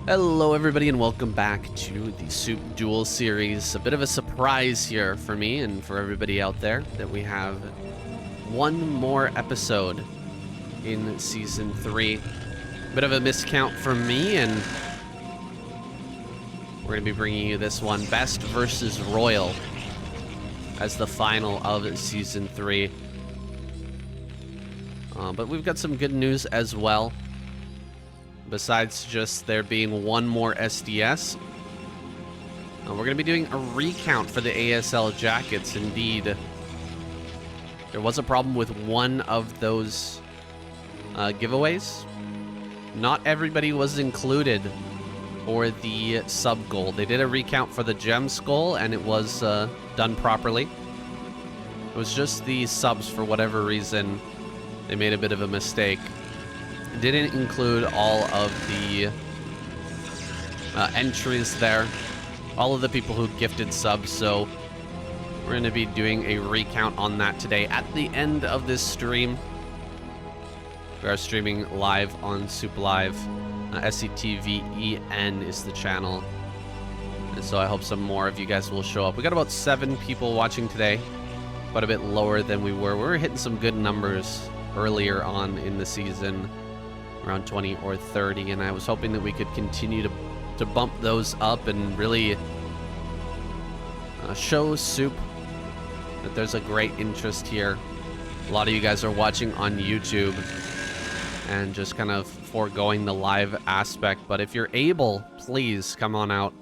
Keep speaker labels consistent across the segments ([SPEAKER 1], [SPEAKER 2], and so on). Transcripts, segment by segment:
[SPEAKER 1] Hello everybody and welcome back to the SOOP Duel series. A bit of a surprise here for me and for everybody out there that we have one more episode in Season 3. Bit of a miscount from me, and we're going to be bringing you this one, Best versus RoyaL, as the final of Season 3. But we've got some good news as well. Besides just there being one more SDS, we're going to be doing a recount for the ASL jackets. Indeed, there was a problem with one of those giveaways. Not everybody was included for the sub goal. They did a recount for the gem skull, and it was done properly. It was just the subs, for whatever reason, they made a bit of a mistake. Didn't include all of the entries there, all of the people who gifted subs, so we're going to be doing a recount on that today at the end of this stream. We are streaming live on SOOP Live. SCTVEN is the channel, and so I hope some more of you guys will show up. We got about 7 people watching today, quite a bit lower than we were. We were hitting some good numbers earlier on in the season, around 20 or 30, and I was hoping that we could continue to bump those up and really show SOOP that there's a great interest here. A lot of you guys are watching on YouTube and just kind of foregoing the live aspect, but if you're able, please come on out.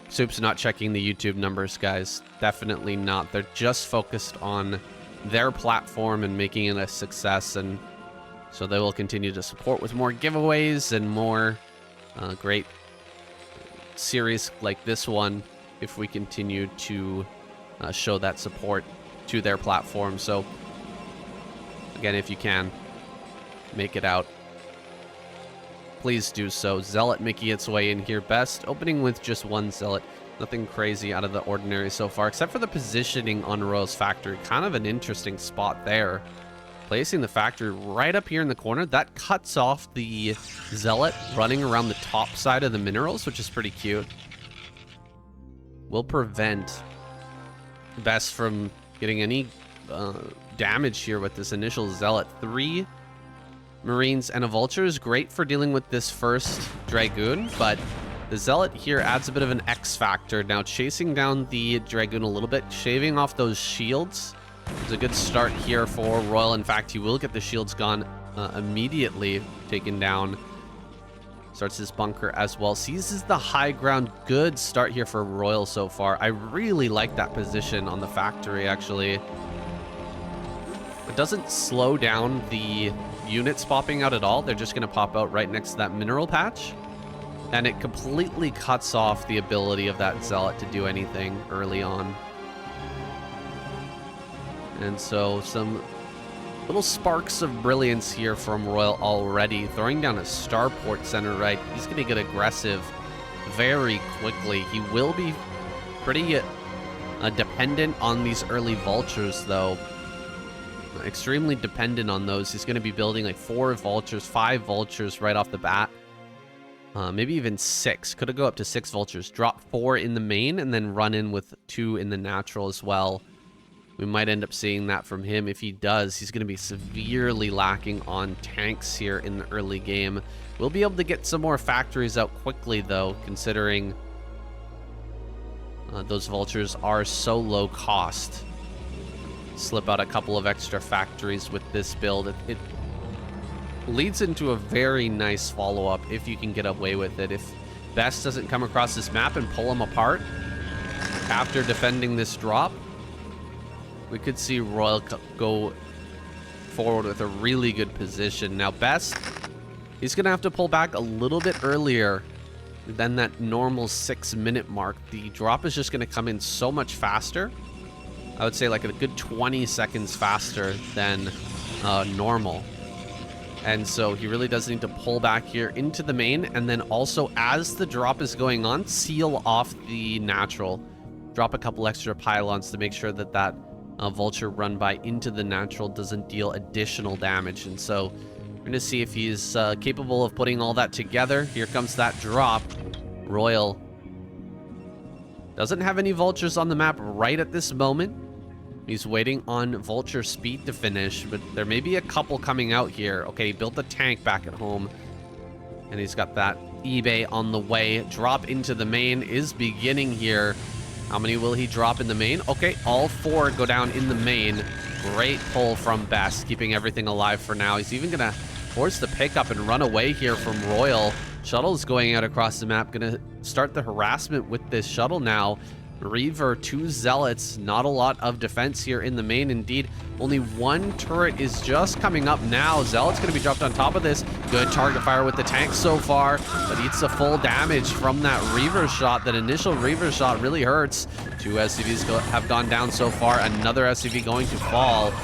[SPEAKER 1] SOOP's not checking the YouTube numbers, guys. Definitely not. They're just focused on their platform and making it a success, and so they will continue to support with more giveaways and more great series like this one if we continue to show that support to their platform. So again, if you can make it out, please do so. Zealot making its way in here best, opening with just one Zealot. Nothing crazy out of the ordinary so far, except for the positioning on RoyaL's factory. Kind of an interesting spot there. Placing the factory right up here in the corner, that cuts off the Zealot running around the top side of the minerals, which is pretty cute. Will prevent Best from getting any damage here with this initial Zealot. 3 Marines and a Vulture is great for dealing with this first Dragoon, but the Zealot here adds a bit of an X factor. Now chasing down the Dragoon a little bit, shaving off those shields. It's a good start here for RoyaL. In fact, he will get the shields gone immediately, taken down. Starts his bunker as well. Seizes the high ground. Good start here for RoyaL so far. I really like that position on the factory, actually. It doesn't slow down the units popping out at all. They're just going to pop out right next to that mineral patch. And it completely cuts off the ability of that Zealot to do anything early on. And so some little sparks of brilliance here from RoyaL already. Throwing down a starport center right. He's going to get aggressive very quickly. He will be pretty dependent on these early vultures, though. Extremely dependent on those. He's going to be building like 4 vultures, 5 vultures right off the bat. Maybe even 6. Could have go up to 6 vultures. Drop 4 in the main and then run in with 2 in the natural as well. We might end up seeing that from him. If he does, he's going to be severely lacking on tanks here in the early game. We'll be able to get some more factories out quickly, though, considering those vultures are so low cost. Slip out a couple of extra factories with this build. It leads into a very nice follow-up if you can get away with it. If Best doesn't come across this map and pull him apart after defending this drop, we could see RoyaL go forward with a really good position. Now Best, he's going to have to pull back a little bit earlier than that normal 6-minute mark. The drop is just going to come in so much faster. I would say like a good 20 seconds faster than normal. And so he really does need to pull back here into the main, and then also as the drop is going on, seal off the natural. Drop a couple extra pylons to make sure that that vulture run by into the natural doesn't deal additional damage. And so We're gonna see if he's capable of putting all that together. Here comes that drop. RoyaL doesn't have any vultures on the map right at this moment. He's waiting on vulture speed to finish, but there may be a couple coming out here. Okay, he built a tank back at home, and he's got that eBay on the way. Drop into the main is beginning here. How many will he drop in the main? Okay, all 4 go down in the main. Great pull from Best, keeping everything alive for now. He's even gonna force the pickup and run away here from RoyaL. Shuttle's going out across the map. Gonna start the harassment with this shuttle now. Reaver, 2 Zealots. Not a lot of defense here in the main. Indeed, only 1 turret is just coming up now. Zealot's going to be dropped on top of this. Good target fire with the tank so far, but eats the full damage from that Reaver shot. That initial Reaver shot really hurts. 2 SCVs have gone down so far. Another SCV going to fall.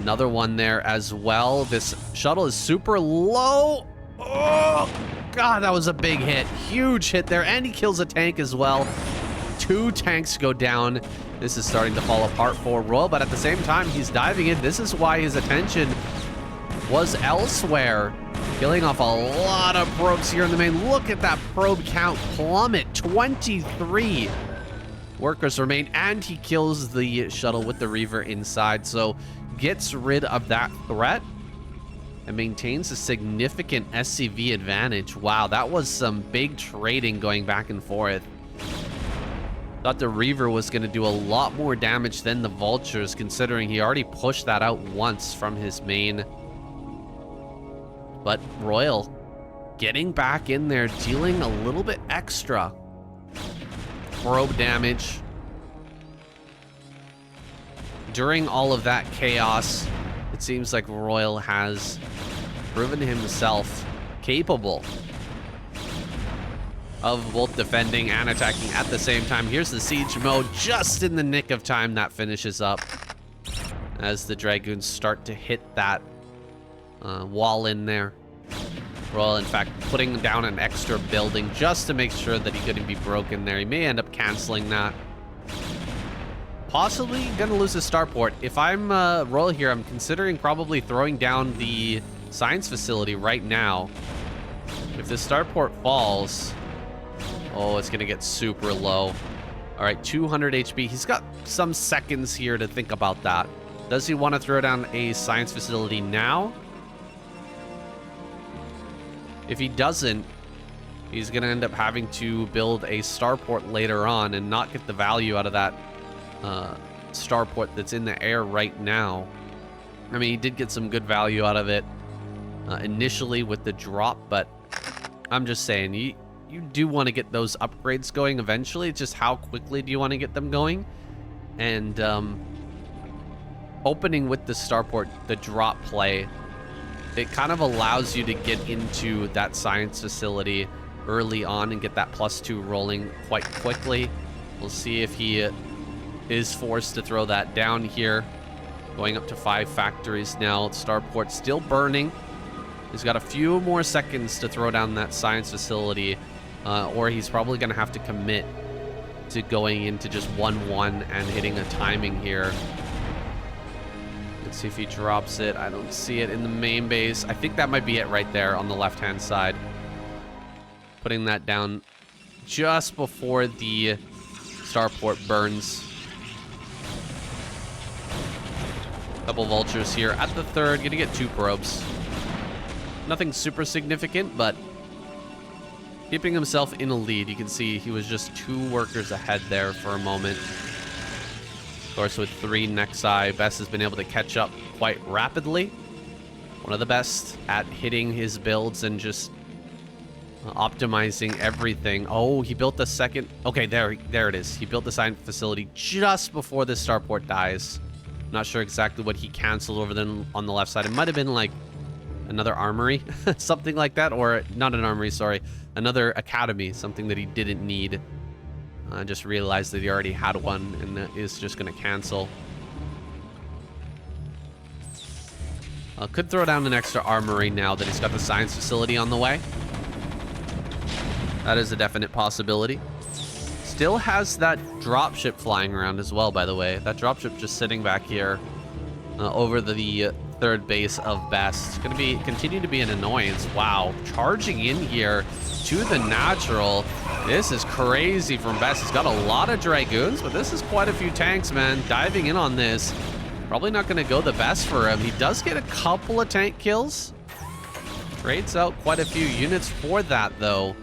[SPEAKER 1] Another one there as well. This shuttle is super low. Oh, God, that was a big hit. Huge hit there, and he kills a tank as well. 2 tanks go down. This is starting to fall apart for RoyaL, but at the same time, he's diving in. This is why his attention was elsewhere. Killing off a lot of probes here in the main. Look at that probe count plummet. 23 workers remain, and he kills the shuttle with the Reaver inside, so gets rid of that threat and maintains a significant SCV advantage. Wow, that was some big trading going back and forth. Thought the Reaver was going to do a lot more damage than the Vultures, considering he already pushed that out once from his main. But RoyaL getting back in there, dealing a little bit extra probe damage. During all of that chaos, it seems like RoyaL has proven himself capable of both defending and attacking at the same time. Here's the siege mode, just in the nick of time that finishes up as the Dragoons start to hit that wall in there. RoyaL, in fact, putting down an extra building just to make sure that he couldn't be broken there. He may end up canceling that. Possibly gonna lose his starport. If I'm RoyaL here, I'm considering probably throwing down the science facility right now. If the starport falls, oh, it's gonna get super low. All right, 200 HP. He's got some seconds here to think about that. Does he want to throw down a science facility now? If he doesn't, he's gonna end up having to build a starport later on and not get the value out of that starport that's in the air right now. I mean, he did get some good value out of it initially with the drop, but I'm just saying, you do want to get those upgrades going eventually. It's just how quickly do you want to get them going? And opening with the starport, the drop play, it kind of allows you to get into that science facility early on and get that +2 rolling quite quickly. We'll see if he is forced to throw that down here. Going up to 5 factories now. Starport still burning. He's got a few more seconds to throw down that science facility, or he's probably going to have to commit to going into just 1-1 and hitting a timing here. Let's see if he drops it. I don't see it in the main base. I think that might be it right there on the left-hand side. Putting that down just before the starport burns. Couple vultures here at the third. Gonna get 2 probes. Nothing super significant, but keeping himself in a lead. You can see he was just 2 workers ahead there for a moment. Of course, with 3 Nexi, Best has been able to catch up quite rapidly. One of the best at hitting his builds and just optimizing everything. Oh, he built the second. Okay, there it is. He built the science facility just before the starport dies. Not sure exactly what he canceled over then on the left side. It might have been like another armory, something like that, or not an armory, sorry, another academy, something that he didn't need. I just realized that he already had one and is just going to cancel. Could throw down an extra armory now that he's got the science facility on the way. That is a definite possibility. Still has that dropship flying around as well, by the way. That dropship just sitting back here over the third base of Best. Gonna be continue to be an annoyance. Wow, charging in here to the natural. This is crazy from Best. He's got a lot of Dragoons, but this is quite a few tanks, man. Diving in on this. Probably not gonna go the best for him. He does get a couple of tank kills. Trades out quite a few units for that, though.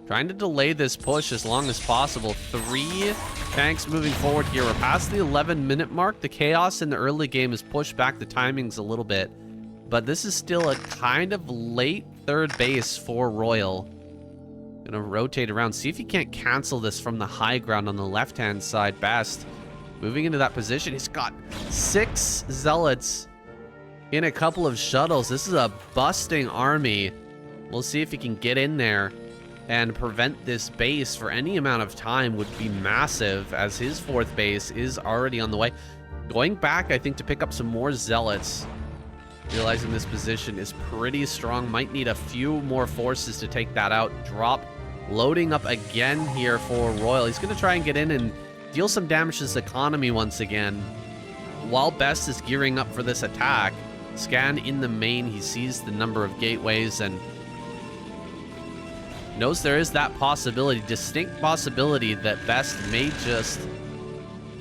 [SPEAKER 1] Trying to delay this push as long as possible. 3 tanks moving forward here. We're past the 11-minute mark. The chaos in the early game has pushed back the timings a little bit. But this is still a kind of late third base for Royal. Gonna rotate around. See if he can't cancel this from the high ground on the left-hand side. Best. Moving into that position. He's got 6 Zealots in a couple of shuttles. This is a busting army. We'll see if he can get in there and prevent this base for any amount of time. Would be massive, as his 4th base is already on the way. Going back, I think, to pick up some more Zealots. Realizing this position is pretty strong. Might need a few more forces to take that out. Drop loading up again here for Royal. He's going to try and get in and deal some damage to his economy once again. While Best is gearing up for this attack, scan in the main. He sees the number of gateways and knows there is that possibility, distinct possibility, that Best may just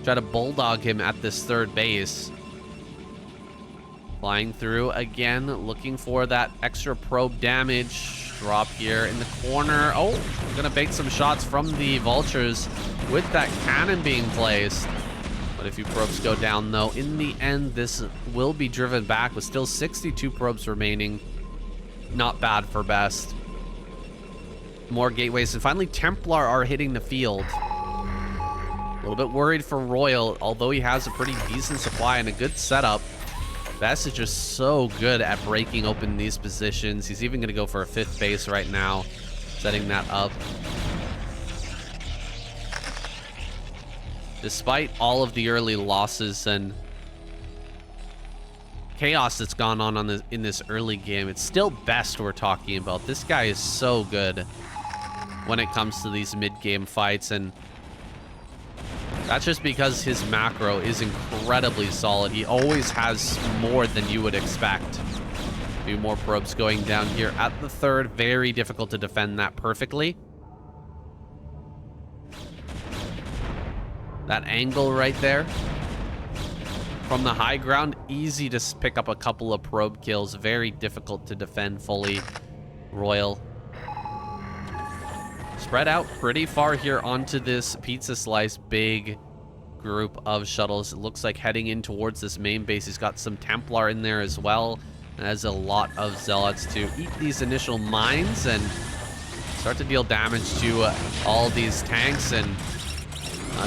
[SPEAKER 1] try to bulldog him at this third base. Flying through again, looking for that extra probe damage. Drop here in the corner. Oh, gonna bait some shots from the vultures with that cannon being placed. But a few probes go down, though. In the end, this will be driven back with still 62 probes remaining. Not bad for Best. More gateways, and finally Templar are hitting the field. A little bit worried for Royal, although he has a pretty decent supply and a good setup. Best is just so good at breaking open these positions. He's even going to go for a 5th base right now, setting that up. Despite all of the early losses and chaos that's gone on this, in this early game, it's still Best we're talking about. This guy is so good when it comes to these mid-game fights, and that's just because his macro is incredibly solid. He always has more than you would expect. A few more probes going down here at the third. Very difficult to defend that perfectly. That angle right there from the high ground, easy to pick up a couple of probe kills. Very difficult to defend fully. Royal spread out pretty far here onto this pizza slice. Big group of shuttles. It looks like heading in towards this main base. He's got some Templar in there as well. And has a lot of Zealots to eat these initial mines and start to deal damage to all these tanks and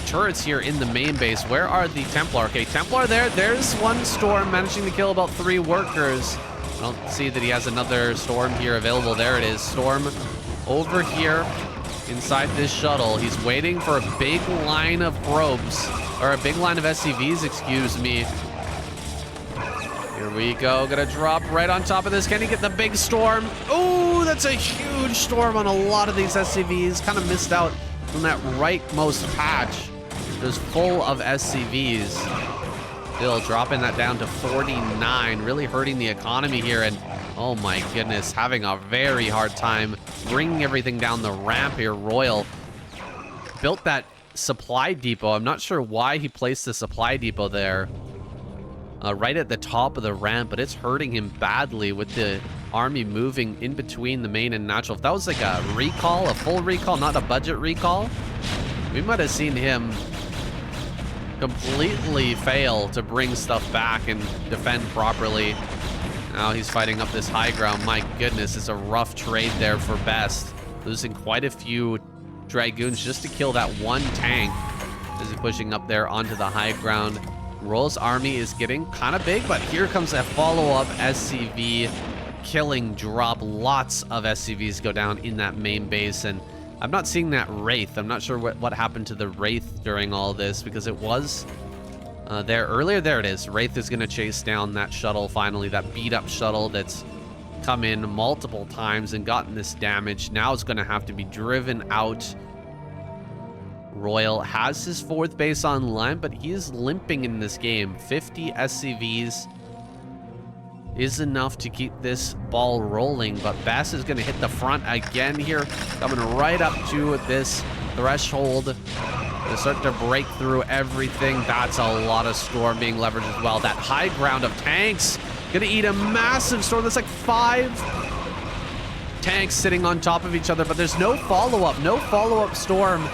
[SPEAKER 1] turrets here in the main base. Where are the Templar? Okay, Templar there. There's one Storm managing to kill about 3 workers. I don't see that he has another Storm here available. There it is. Storm over here inside this shuttle. He's waiting for a big line of probes, or a big line of SCVs, excuse me. Here we go. Gonna drop right on top of this. Can he get the big Storm? Oh, that's a huge Storm on a lot of these SCVs. Kind of missed out on that rightmost patch. Just full of SCVs. Still dropping that down to 49. Really hurting the economy here. And oh my goodness, having a very hard time bringing everything down the ramp here. Royal built that supply depot. I'm not sure why he placed the supply depot there. Right at the top of the ramp, but it's hurting him badly with the army moving in between the main and natural. If that was like a recall, a full recall, not a budget recall, we might have seen him completely fail to bring stuff back and defend properly. Now he's fighting up this high ground. My goodness, it's a rough trade there for Best. Losing quite a few Dragoons just to kill that one tank as he's pushing up there onto the high ground. Royal's army is getting kind of big, but here comes a follow-up SCV killing drop. Lots of SCVs go down in that main base, and I'm not seeing that Wraith. I'm not sure what happened to the Wraith during all this, because it was there earlier. There it is. Wraith is going to chase down that shuttle finally, that beat-up shuttle that's come in multiple times and gotten this damage. Now it's going to have to be driven out. RoyaL has his 4th base online, but he is limping in this game. 50 SCVs is enough to keep this ball rolling, but Bass is going to hit the front again here, coming right up to this threshold to start to break through everything. That's a lot of Storm being leveraged as well. That high ground of tanks gonna eat a massive Storm. That's like 5 tanks sitting on top of each other, but there's no follow-up Storm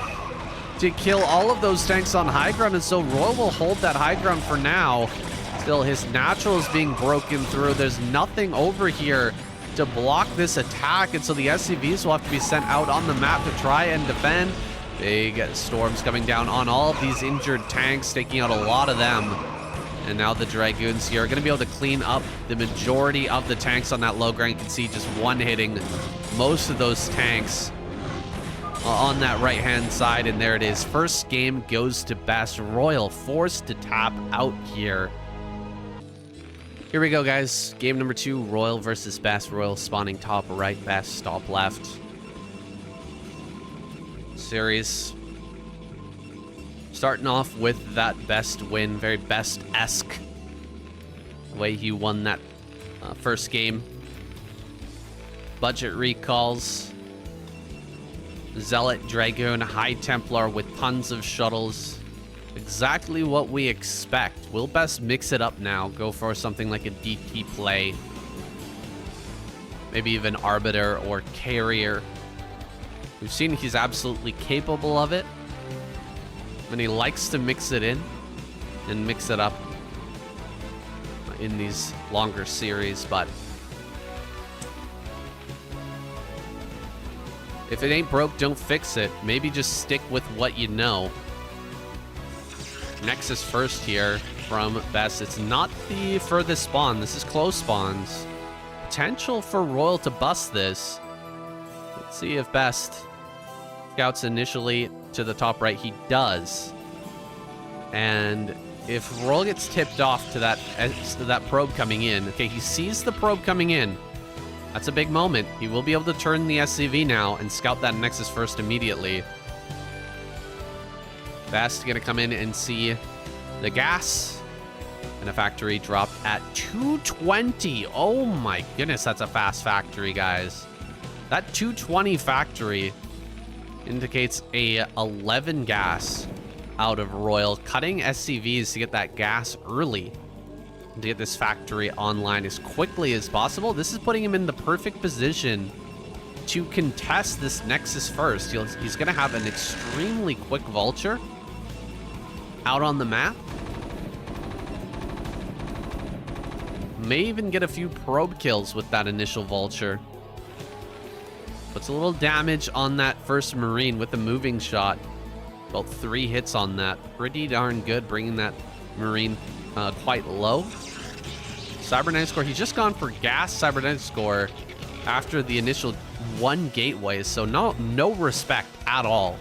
[SPEAKER 1] to kill all of those tanks on high ground, and so RoyaL will hold that high ground for now. Still, his natural is being broken through. There's nothing over here to block this attack, and so the SCVs will have to be sent out on the map to try and defend. Big Storms coming down on all of these injured tanks, taking out a lot of them. And now the Dragoons here are going to be able to clean up the majority of the tanks on that low ground. You can see just one hitting most of those tanks on that right-hand side, and there it is. First game goes to Best. RoyaL forced to tap out here. Here we go, guys. Game number 2, RoyaL versus Best. RoyaL spawning top right, Best top left. Series starting off with that Best win, very Best-esque way he won that first game. Budget recalls, Zealot, Dragoon, High Templar with tons of shuttles. Exactly what we expect. Will Best mix it up now, go for something like a DT play, maybe even Arbiter or Carrier. We've seen he's absolutely capable of it, and he likes to mix it in and mix it up in these longer series. But if it ain't broke, don't fix it. Maybe just stick with what you know. Nexus first here from Best. It's not the furthest spawn. This is close spawns. Potential for RoyaL to bust this. Let's see if Best scouts initially to the top right. He does. And if RoyaL gets tipped off to that probe coming in, okay, he sees the probe coming in. That's a big moment. He will be able to turn the SCV now and scout that Nexus first immediately. Best gonna come in and see the gas. And a factory dropped at 220. Oh my goodness, that's a fast factory, guys. That 220 factory indicates a 11 gas out of RoyaL, cutting SCVs to get that gas early, to get this factory online as quickly as possible. This is putting him in the perfect position to contest this Nexus first. He's going to have an extremely quick Vulture out on the map. May even get a few probe kills with that initial Vulture. Puts a little damage on that first Marine with the moving shot. About 3 hits on that. Pretty darn good, bringing that Marine quite low. Cybernetic score, he's just gone for gas cybernetic score after the initial 1 gateway, so no respect at all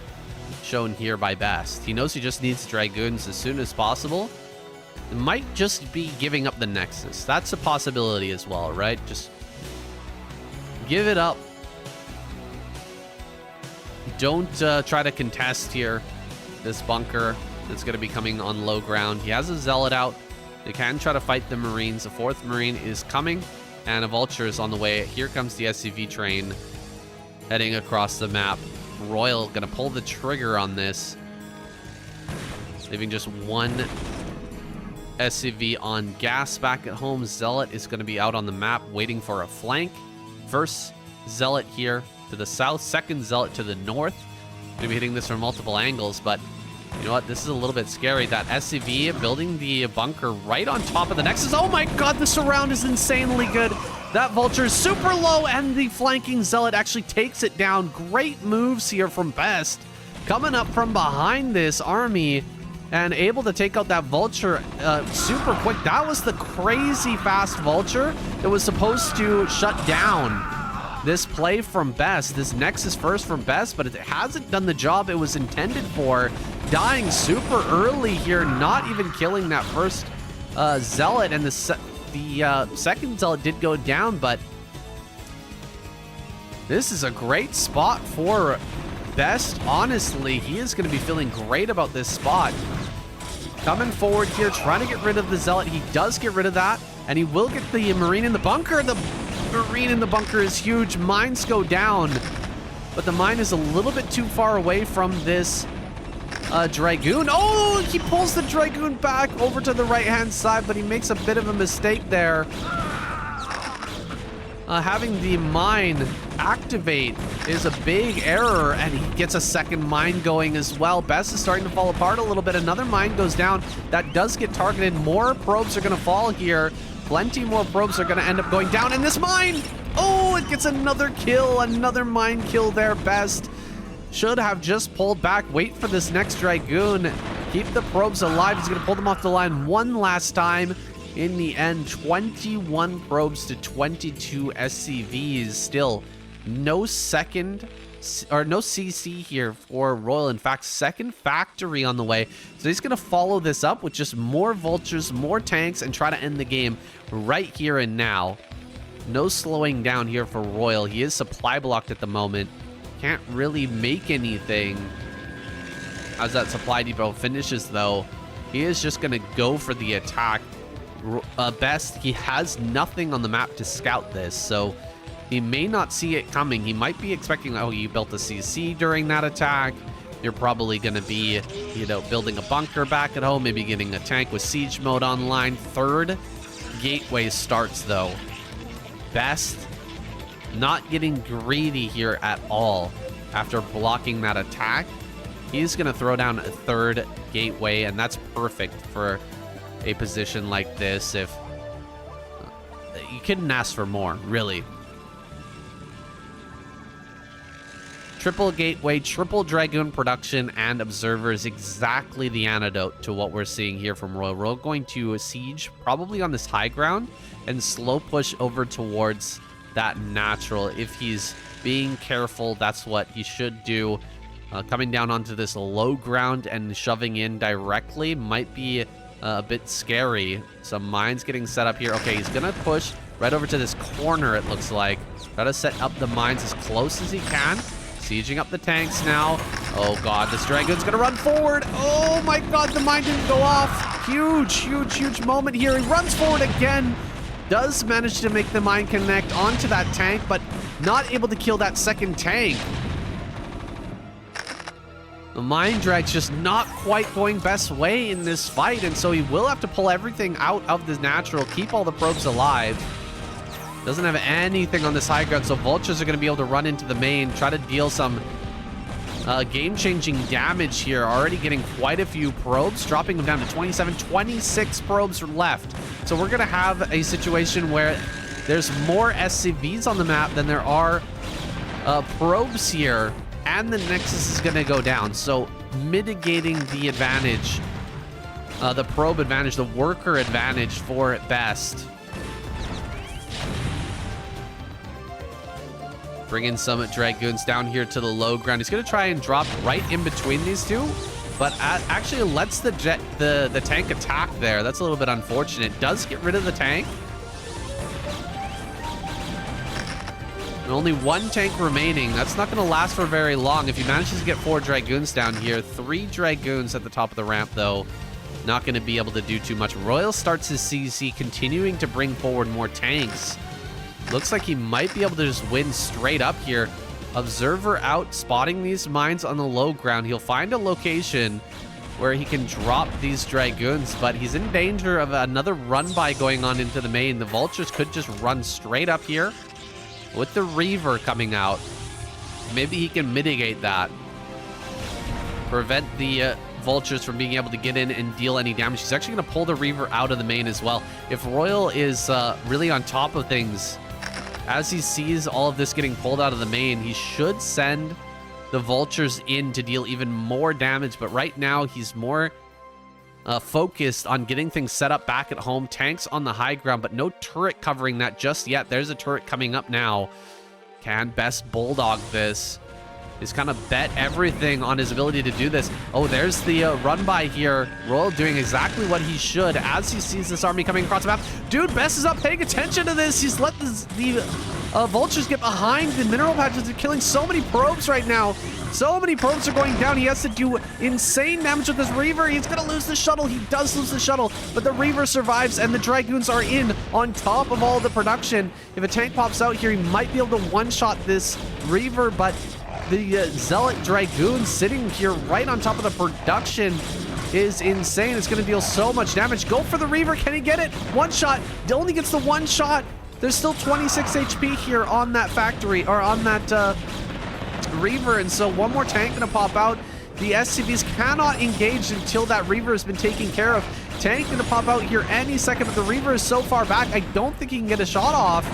[SPEAKER 1] shown here by Best. He knows he just needs Dragoons as soon as possible. It might just be giving up the Nexus. That's a possibility as well, right? Just give it up. Don't try to contest here this bunker that's going to be coming on low ground. He has a Zealot out. They can try to fight the Marines. The 4th Marine is coming, and a Vulture is on the way. Here comes the SCV train heading across the map. RoyaL going to pull the trigger on this, leaving just 1 SCV on gas back at home. Zealot is going to be out on the map waiting for a flank. First Zealot here to the south, second Zealot to the north. Going to be hitting this from multiple angles, but you know what? This is a little bit scary. That SCV building the bunker right on top of the Nexus. Oh my god, the surround is insanely good. That Vulture is super low, and the flanking Zealot actually takes it down. Great moves here from Best. Coming up from behind this army and able to take out that Vulture super quick. That was the crazy fast Vulture that was supposed to shut down this play from Best, this Nexus first from Best, but it hasn't done the job it was intended for. Dying super early here, not even killing that first Zealot, and the second Zealot did go down, but this is a great spot for Best, honestly, he is going to be feeling great about this spot. Coming forward here, trying to get rid of the Zealot. He does get rid of that, and he will get the Marine in the bunker. The Marine in the bunker is huge. Mines go down, but the mine is a little bit too far away from this Dragoon. Oh, he pulls the Dragoon back over to the right-hand side, but he makes a bit of a mistake there. Having the mine activate is a big error, and he gets a second mine going as well. Best is starting to fall apart a little bit. Another mine goes down. That does get targeted. More probes are going to fall here. Plenty more probes are going to end up going down in this mine. Oh, it gets another kill. Another mine kill there. Best should have just pulled back. Wait for this next Dragoon. Keep the probes alive. He's going to pull them off the line one last time. In the end, 21 probes to 22 SCVs. Still, no second or no CC here for RoyaL. In fact, second factory on the way. So he's going to follow this up with just more vultures, more tanks, and try to end the game right here and now. No slowing down here for RoyaL. He is supply blocked at the moment. Can't really make anything as that supply depot finishes, though. He is just going to go for the attack. Best, he has nothing on the map to scout this, so he may not see it coming. He might be expecting, oh, you built a CC during that attack. You're probably going to be, you know, building a bunker back at home, maybe getting a tank with siege mode online. Third gateway starts, though. Best not getting greedy here at all after blocking that attack. He's going to throw down a third gateway, and that's perfect for a position like this. If you couldn't ask for more, really. Triple gateway, triple Dragoon production, and observers, exactly the antidote to what we're seeing here from RoyaL. We're going to siege probably on this high ground and slow push over towards that natural. If he's being careful, that's what he should do. Coming down onto this low ground and shoving in directly might be a bit scary. Some mines getting set up here. Okay, he's gonna push right over to this corner, it looks like. Try to set up the mines as close as he can. Sieging up the tanks now. Oh god, this Dragoon's gonna run forward. Oh my god, the mine didn't go off. Huge, huge, huge moment here. He runs forward again. Does manage to make the mine connect onto that tank, but not able to kill that second tank. The mine drag's just not quite going best way in this fight, and so he will have to pull everything out of the natural, keep all the probes alive. Doesn't have anything on this high ground, so vultures are going to be able to run into the main, try to deal some game-changing damage here. Already getting quite a few probes, dropping them down to 27, 26 probes left. So we're going to have a situation where there's more SCVs on the map than there are probes here. And the Nexus is going to go down, so mitigating the advantage, the probe advantage, the worker advantage for it best. Bringing some Dragoons down here to the low ground. He's going to try and drop right in between these two, but actually lets the tank attack there. That's a little bit unfortunate. Does get rid of the tank. Only one tank remaining. That's not going to last for very long. If he manages to get 4 Dragoons down here, 3 Dragoons at the top of the ramp, though, not going to be able to do too much. RoyaL starts his CC, continuing to bring forward more tanks. Looks like he might be able to just win straight up here. Observer out, spotting these mines on the low ground. He'll find a location where he can drop these Dragoons, but he's in danger of another run-by going on into the main. The vultures could just run straight up here. With the Reaver coming out, maybe he can mitigate that. Prevent the vultures from being able to get in and deal any damage. He's actually going to pull the Reaver out of the main as well. If RoyaL is really on top of things, as he sees all of this getting pulled out of the main, he should send the vultures in to deal even more damage. But right now, he's more focused on getting things set up back at home. Tanks on the high ground, but no turret covering that just yet. There's a turret coming up now. Can Best bulldog this? He's kind of bet everything on his ability to do this. Oh, there's the run by here. RoyaL doing exactly what he should as he sees this army coming across the map. Dude, Best is up paying attention to this. He's let the vultures get behind the mineral patches. They're killing so many probes right now. So many probes are going down. He has to do insane damage with this Reaver. He's going to lose the shuttle. He does lose the shuttle, but the Reaver survives, and the Dragoons are in on top of all the production. If a tank pops out here, he might be able to one-shot this Reaver, but the Zealot Dragoon sitting here right on top of the production is insane. It's going to deal so much damage. Go for the Reaver. Can he get it? One shot. Only gets the one shot. There's still 26 HP here on that factory, or on that Reaver, and so one more tank going to pop out. The SCVs cannot engage until that Reaver has been taken care of. Tank going to pop out here any second, but the Reaver is so far back, I don't think he can get a shot off.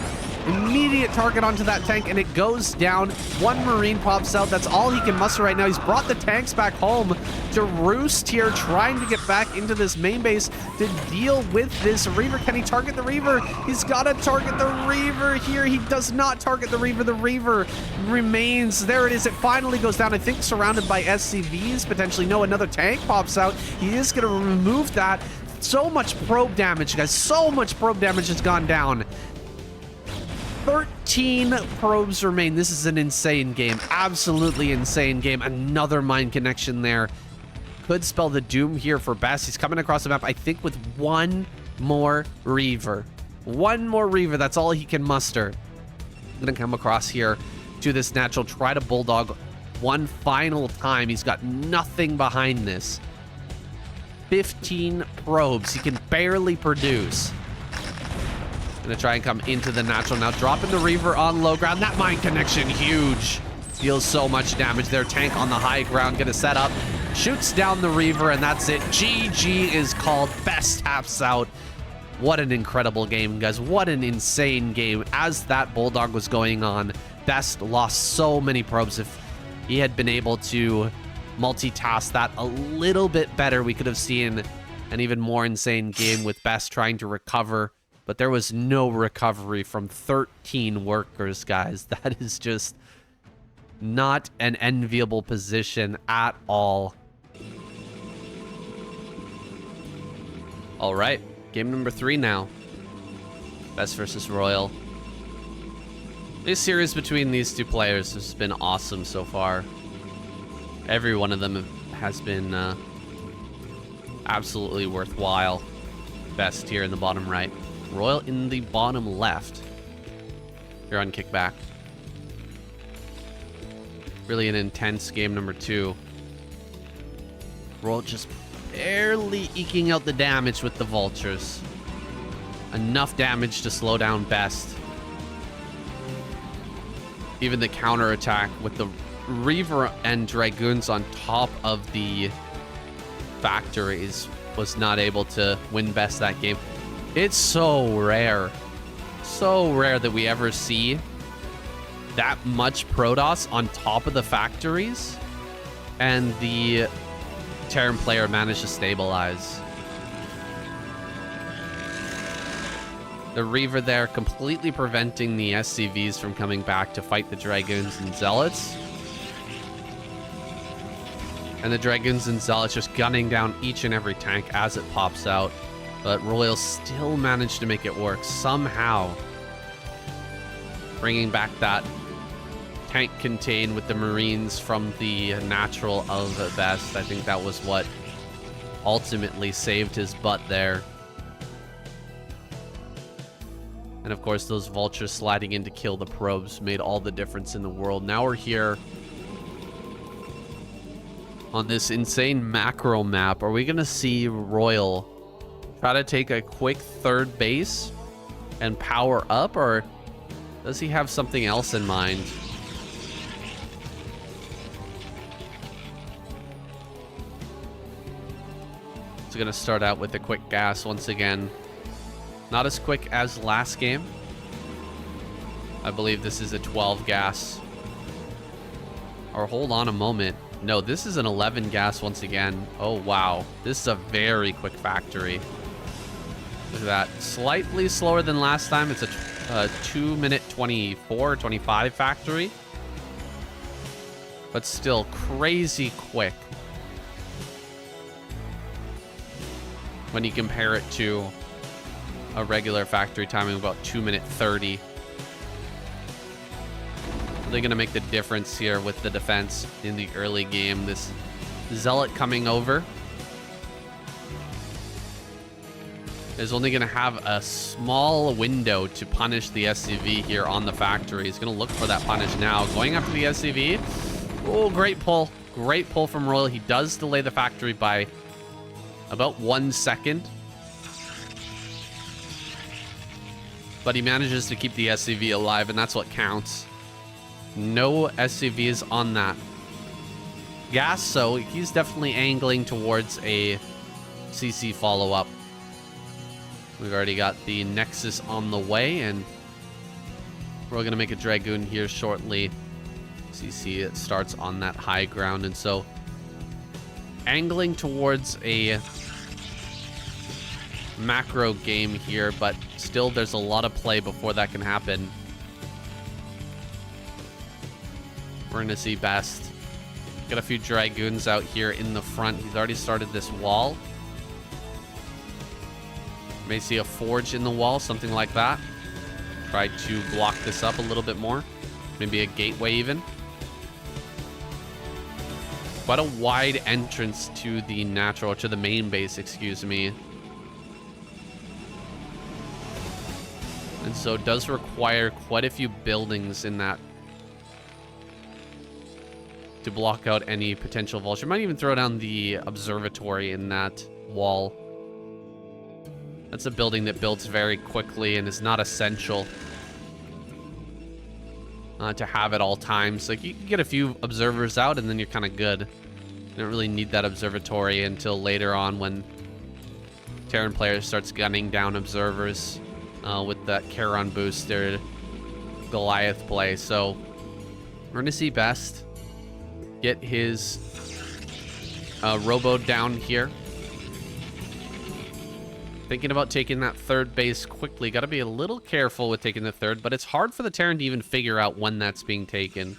[SPEAKER 1] Immediate target onto that tank, and it goes down. One Marine pops out. That's all he can muster right now. He's brought the tanks back home to roost here, trying to get back into this main base to deal with this Reaver. Can he target the Reaver? He's got to target the Reaver here. He does not target the Reaver. The Reaver remains. There it is. It finally goes down, I think, surrounded by SCVs, potentially. No, another tank pops out. He is going to remove that. So much probe damage, guys. So much probe damage has gone down. 13 probes remain. This is an insane game. Absolutely insane game. Another mine connection there. Could spell the doom here for Best. He's coming across the map, I think, with one more Reaver. One more Reaver. That's all he can muster. Gonna come across here to this natural. Try to Bulldog one final time. He's got nothing behind this. 15 probes. He can barely produce. Gonna try and come into the natural now, dropping the Reaver on low ground. That mine connection, huge. Deals so much damage there. Tank on the high ground, gonna set up, shoots down the Reaver, and that's it. GG is called. Best taps out. What an incredible game, guys. What an insane game. As that Bulldog was going on, Best lost so many probes. If he had been able to multitask that a little bit better, we could have seen an even more insane game with Best trying to recover. But there was no recovery from 13 workers, guys. That is just not an enviable position at all. All right, game number 3 now. Best versus Royal. This series between these two players has been awesome so far. Every one of them has been absolutely worthwhile. Best here in the bottom right. Royal in the bottom left. You're on kickback. Really an intense game number 2. Royal just barely eking out the damage with the vultures. Enough damage to slow down Best. Even the counterattack with the Reaver and Dragoons on top of the factories was not able to win Best that game. It's so rare that we ever see that much Protoss on top of the factories, and the Terran player managed to stabilize. The Reaver there completely preventing the SCVs from coming back to fight the Dragoons and Zealots. And the Dragoons and Zealots just gunning down each and every tank as it pops out. But Royal still managed to make it work somehow. Bringing back that tank contain with the Marines from the natural of Best. I think that was what ultimately saved his butt there. And of course, those vultures sliding in to kill the probes made all the difference in the world. Now we're here on this insane macro map. Are we going to see Royal try to take a quick third base and power up, or does he have something else in mind? He's going to start out with a quick gas once again. Not as quick as last game. I believe this is a 12 gas. Or hold on a moment. No, this is an 11 gas once again. Oh, wow. This is a very quick factory. Look at that. Slightly slower than last time. It's a 2-minute 24, 25 factory. But still crazy quick when you compare it to a regular factory timing of about 2-minute 30. Really going to make the difference here with the defense in the early game. This Zealot coming over is only going to have a small window to punish the SCV here on the factory. He's going to look for that punish now. Going after the SCV. Oh, great pull. Great pull from RoyaL. He does delay the factory by about 1 second. But he manages to keep the SCV alive, and that's what counts. No SCVs on that gas, so he's definitely angling towards a CC follow-up. We've already got the Nexus on the way, and we're going to make a Dragoon here shortly. CC it starts on that high ground, and so angling towards a macro game here, but still there's a lot of play before that can happen. We're going to see Best. Got a few Dragoons out here in the front. He's already started this wall. May see a forge in the wall, something like that. Try to block this up a little bit more. Maybe a gateway even. Quite a wide entrance to the natural, to the main base, excuse me. And so it does require quite a few buildings in that to block out any potential vulture. Might even throw down the observatory in that wall. That's a building that builds very quickly and is not essential to have at all times. Like, you can get a few observers out and then you're kind of good. You don't really need that observatory until later on when Terran players starts gunning down observers with that Charon boosted Goliath play. So we're going to see Best get his robo down here. Thinking about taking that third base quickly. Got to be a little careful with taking the third, but it's hard for the Terran to even figure out when that's being taken.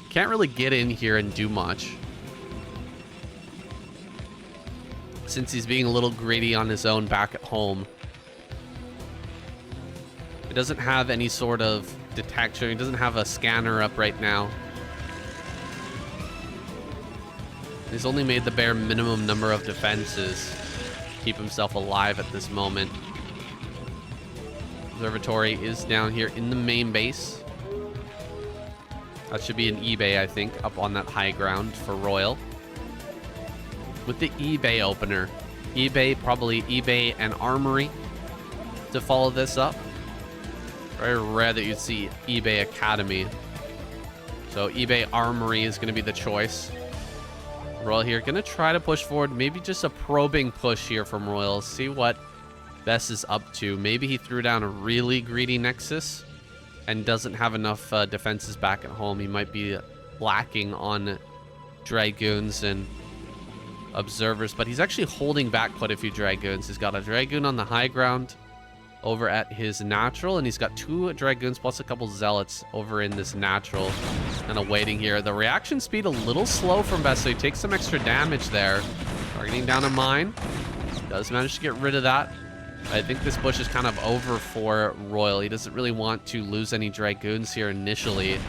[SPEAKER 1] Can't really get in here and do much, since he's being a little greedy on his own back at home. It doesn't have any sort of detection. He doesn't have a scanner up right now. He's only made the bare minimum number of defenses to keep himself alive at this moment. Observatory is down here in the main base. That should be an eBay, I think, up on that high ground for RoyaL. With the eBay opener. eBay, probably eBay and Armory to follow this up. Very rare that you'd see eBay Academy. So eBay Armory is going to be the choice. RoyaL here going to try to push forward. Maybe just a probing push here from RoyaL. See what Best is up to. Maybe he threw down a really greedy Nexus and doesn't have enough defenses back at home. He might be lacking on Dragoons and observers, but he's actually holding back quite a few Dragoons. He's got a Dragoon on the high ground over at his natural, and he's got 2 Dragoons plus a couple Zealots over in this natural and awaiting here. The reaction speed a little slow from Best, so he takes some extra damage there. Targeting down a mine. Does manage to get rid of that. I think this bush is kind of over for RoyaL. He doesn't really want to lose any Dragoons here initially.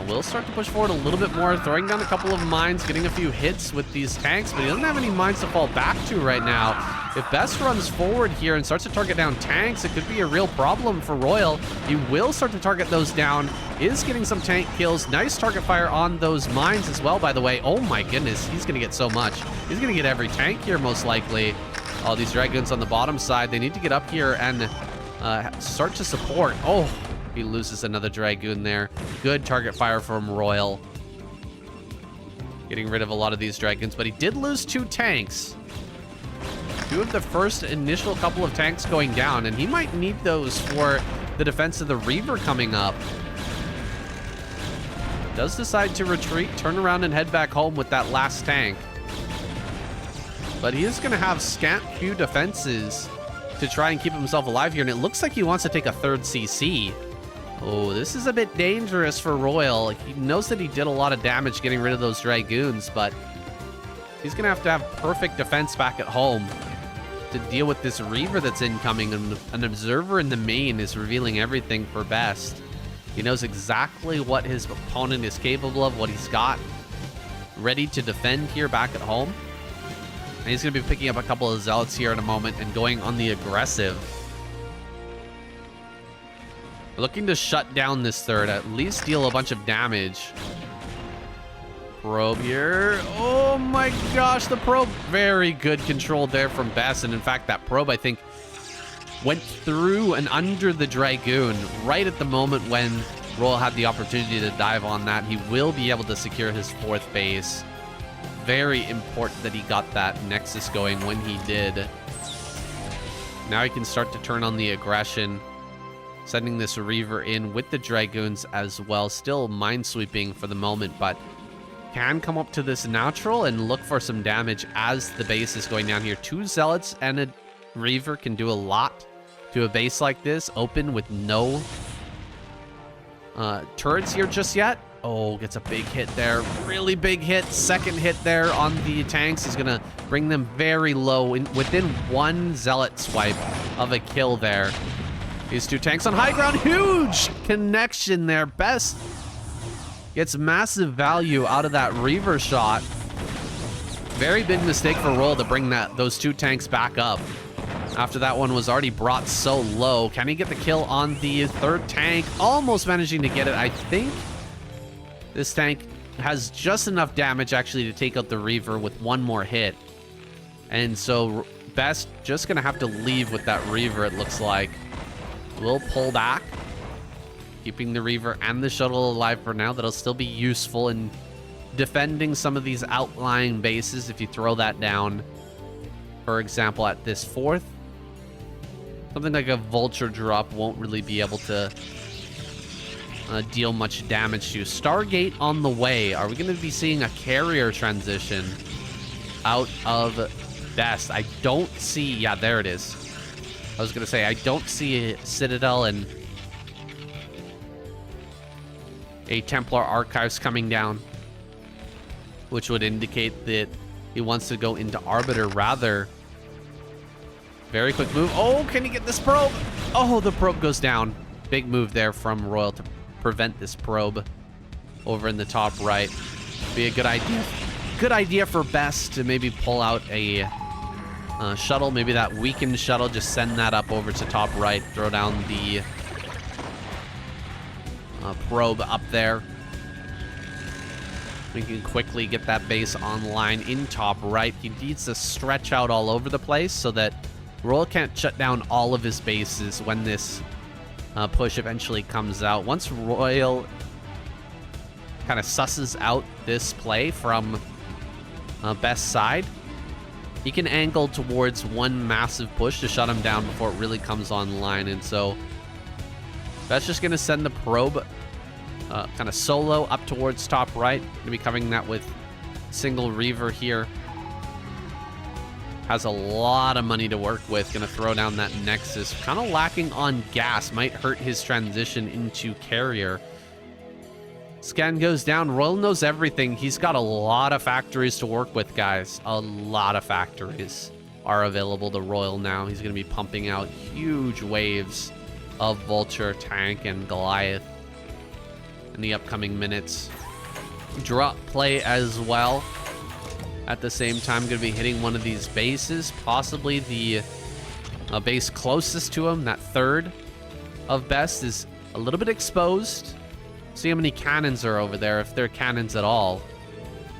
[SPEAKER 1] Will start to push forward a little bit more, throwing down a couple of mines, getting a few hits with these tanks, but he doesn't have any mines to fall back to right now. If Best runs forward here and starts to target down tanks, it could be a real problem for RoyaL. He will start to target those down, is getting some tank kills. Nice target fire on those mines as well, by the way. Oh my goodness, he's going to get so much. He's going to get every tank here, most likely. All these Dragoons on the bottom side, they need to get up here and start to support. Oh, he loses another Dragoon there. Good target fire from RoyaL. Getting rid of a lot of these Dragoons, but he did lose 2 tanks. 2 of the first initial couple of tanks going down, and he might need those for the defense of the Reaver coming up. Does decide to retreat, turn around, and head back home with that last tank. But he is going to have scant few defenses to try and keep himself alive here, and it looks like he wants to take a 3rd CC. Oh, this is a bit dangerous for RoyaL. He knows that he did a lot of damage getting rid of those Dragoons, but he's going to have perfect defense back at home to deal with this Reaver that's incoming, and an observer in the main is revealing everything for Best. He knows exactly what his opponent is capable of, what he's got ready to defend here back at home. And he's going to be picking up a couple of Zealots here in a moment and going on the aggressive. Looking to shut down this third, at least deal a bunch of damage. Probe here. Oh my gosh, the probe. Very good control there from Best. And in fact, that probe, I think, went through and under the Dragoon right at the moment when RoyaL had the opportunity to dive on that. He will be able to secure his 4th base. Very important that he got that Nexus going when he did. Now he can start to turn on the aggression. Sending this Reaver in with the Dragoons as well. Still minesweeping for the moment, but can come up to this natural and look for some damage as the base is going down here. 2 Zealots and a Reaver can do a lot to a base like this. Open with no turrets here just yet. Oh, gets a big hit there. Really big hit. Second hit there on the tanks is going to bring them very low. Within 1 Zealot swipe of a kill there. These 2 tanks on high ground. Huge connection there. Best gets massive value out of that Reaver shot. Very big mistake for RoyaL to bring those 2 tanks back up after that one was already brought so low. Can he get the kill on the 3rd tank? Almost managing to get it. I think this tank has just enough damage actually to take out the Reaver with 1 more hit. And so Best just going to have to leave with that Reaver, it looks like. We'll pull back, keeping the Reaver and the shuttle alive for now. That'll still be useful in defending some of these outlying bases if you throw that down. For example, at this 4th, something like a Vulture drop won't really be able to deal much damage to you. Stargate on the way. Are we going to be seeing a carrier transition out of Best? I don't see... Yeah, there it is. I was going to say, I don't see a Citadel and a Templar Archives coming down, which would indicate that he wants to go into Arbiter rather. Very quick move. Oh, can he get this probe? Oh, the probe goes down. Big move there from RoyaL to prevent this probe over in the top right. Be a good idea. Good idea for Best to maybe pull out a shuttle, maybe that weakened shuttle. Just send that up over to top right. Throw down the probe up there. We can quickly get that base online in top right. He needs to stretch out all over the place so that RoyaL can't shut down all of his bases when this push eventually comes out. Once RoyaL kind of susses out this play from Best's side, he can angle towards one massive push to shut him down before it really comes online. And so that's just going to send the probe kind of solo up towards top right. Going to be covering that with single Reaver here. Has a lot of money to work with. Going to throw down that Nexus. Kind of lacking on gas. Might hurt his transition into carrier. Scan goes down. RoyaL knows everything. He's got a lot of factories to work with, guys. A lot of factories are available to RoyaL now. He's going to be pumping out huge waves of Vulture, Tank, and Goliath in the upcoming minutes. Drop play as well. At the same time, going to be hitting one of these bases, possibly the base closest to him. That third of Best is a little bit exposed. See how many cannons are over there, if they're cannons at all.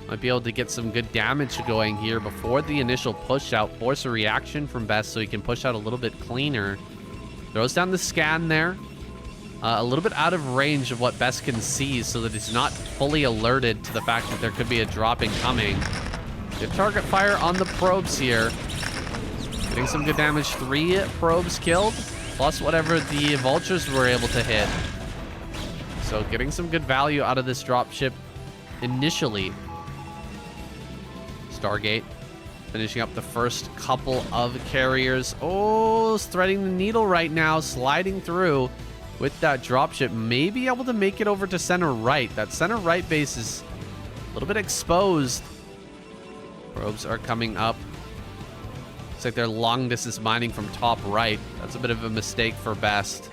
[SPEAKER 1] Might be able to get some good damage going here before the initial push out. Force a reaction from Best so he can push out a little bit cleaner. Throws down the scan there. A little bit out of range of what Best can see so that he's not fully alerted to the fact that there could be a drop incoming. Good target fire on the probes here. Getting some good damage. 3 probes killed, plus whatever the Vultures were able to hit. So getting some good value out of this dropship initially. Stargate finishing up the first couple of carriers. Oh, threading the needle right now, sliding through with that dropship. May be able to make it over to center right. That center right base is a little bit exposed. Probes are coming up. Looks like they're long distance mining from top right. That's a bit of a mistake for Best.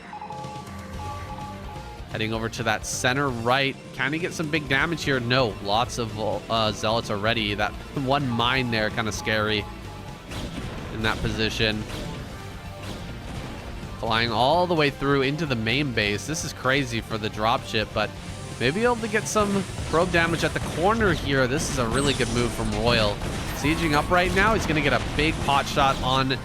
[SPEAKER 1] Heading over to that center right. Can he get some big damage here? No. Lots of Zealots already. That one mine there, kind of scary in that position. Flying all the way through into the main base. This is crazy for the dropship, but maybe able to get some probe damage at the corner here. This is a really good move from RoyaL. Sieging up right now. He's going to get a big pot shot on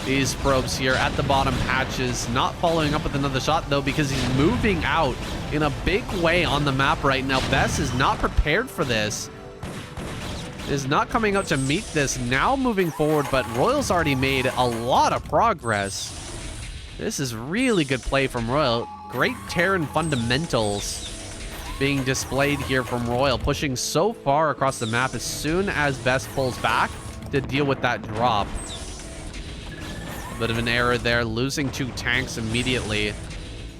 [SPEAKER 1] these probes here at the bottom hatches. Not following up with another shot, though, because he's moving out in a big way on the map right now. Best is not prepared for this. Is not coming out to meet this. Now moving forward, but RoyaL's already made a lot of progress. This is really good play from RoyaL. Great Terran fundamentals being displayed here from RoyaL, pushing so far across the map as soon as Best pulls back to deal with that drop. Bit of an error there, losing 2 tanks immediately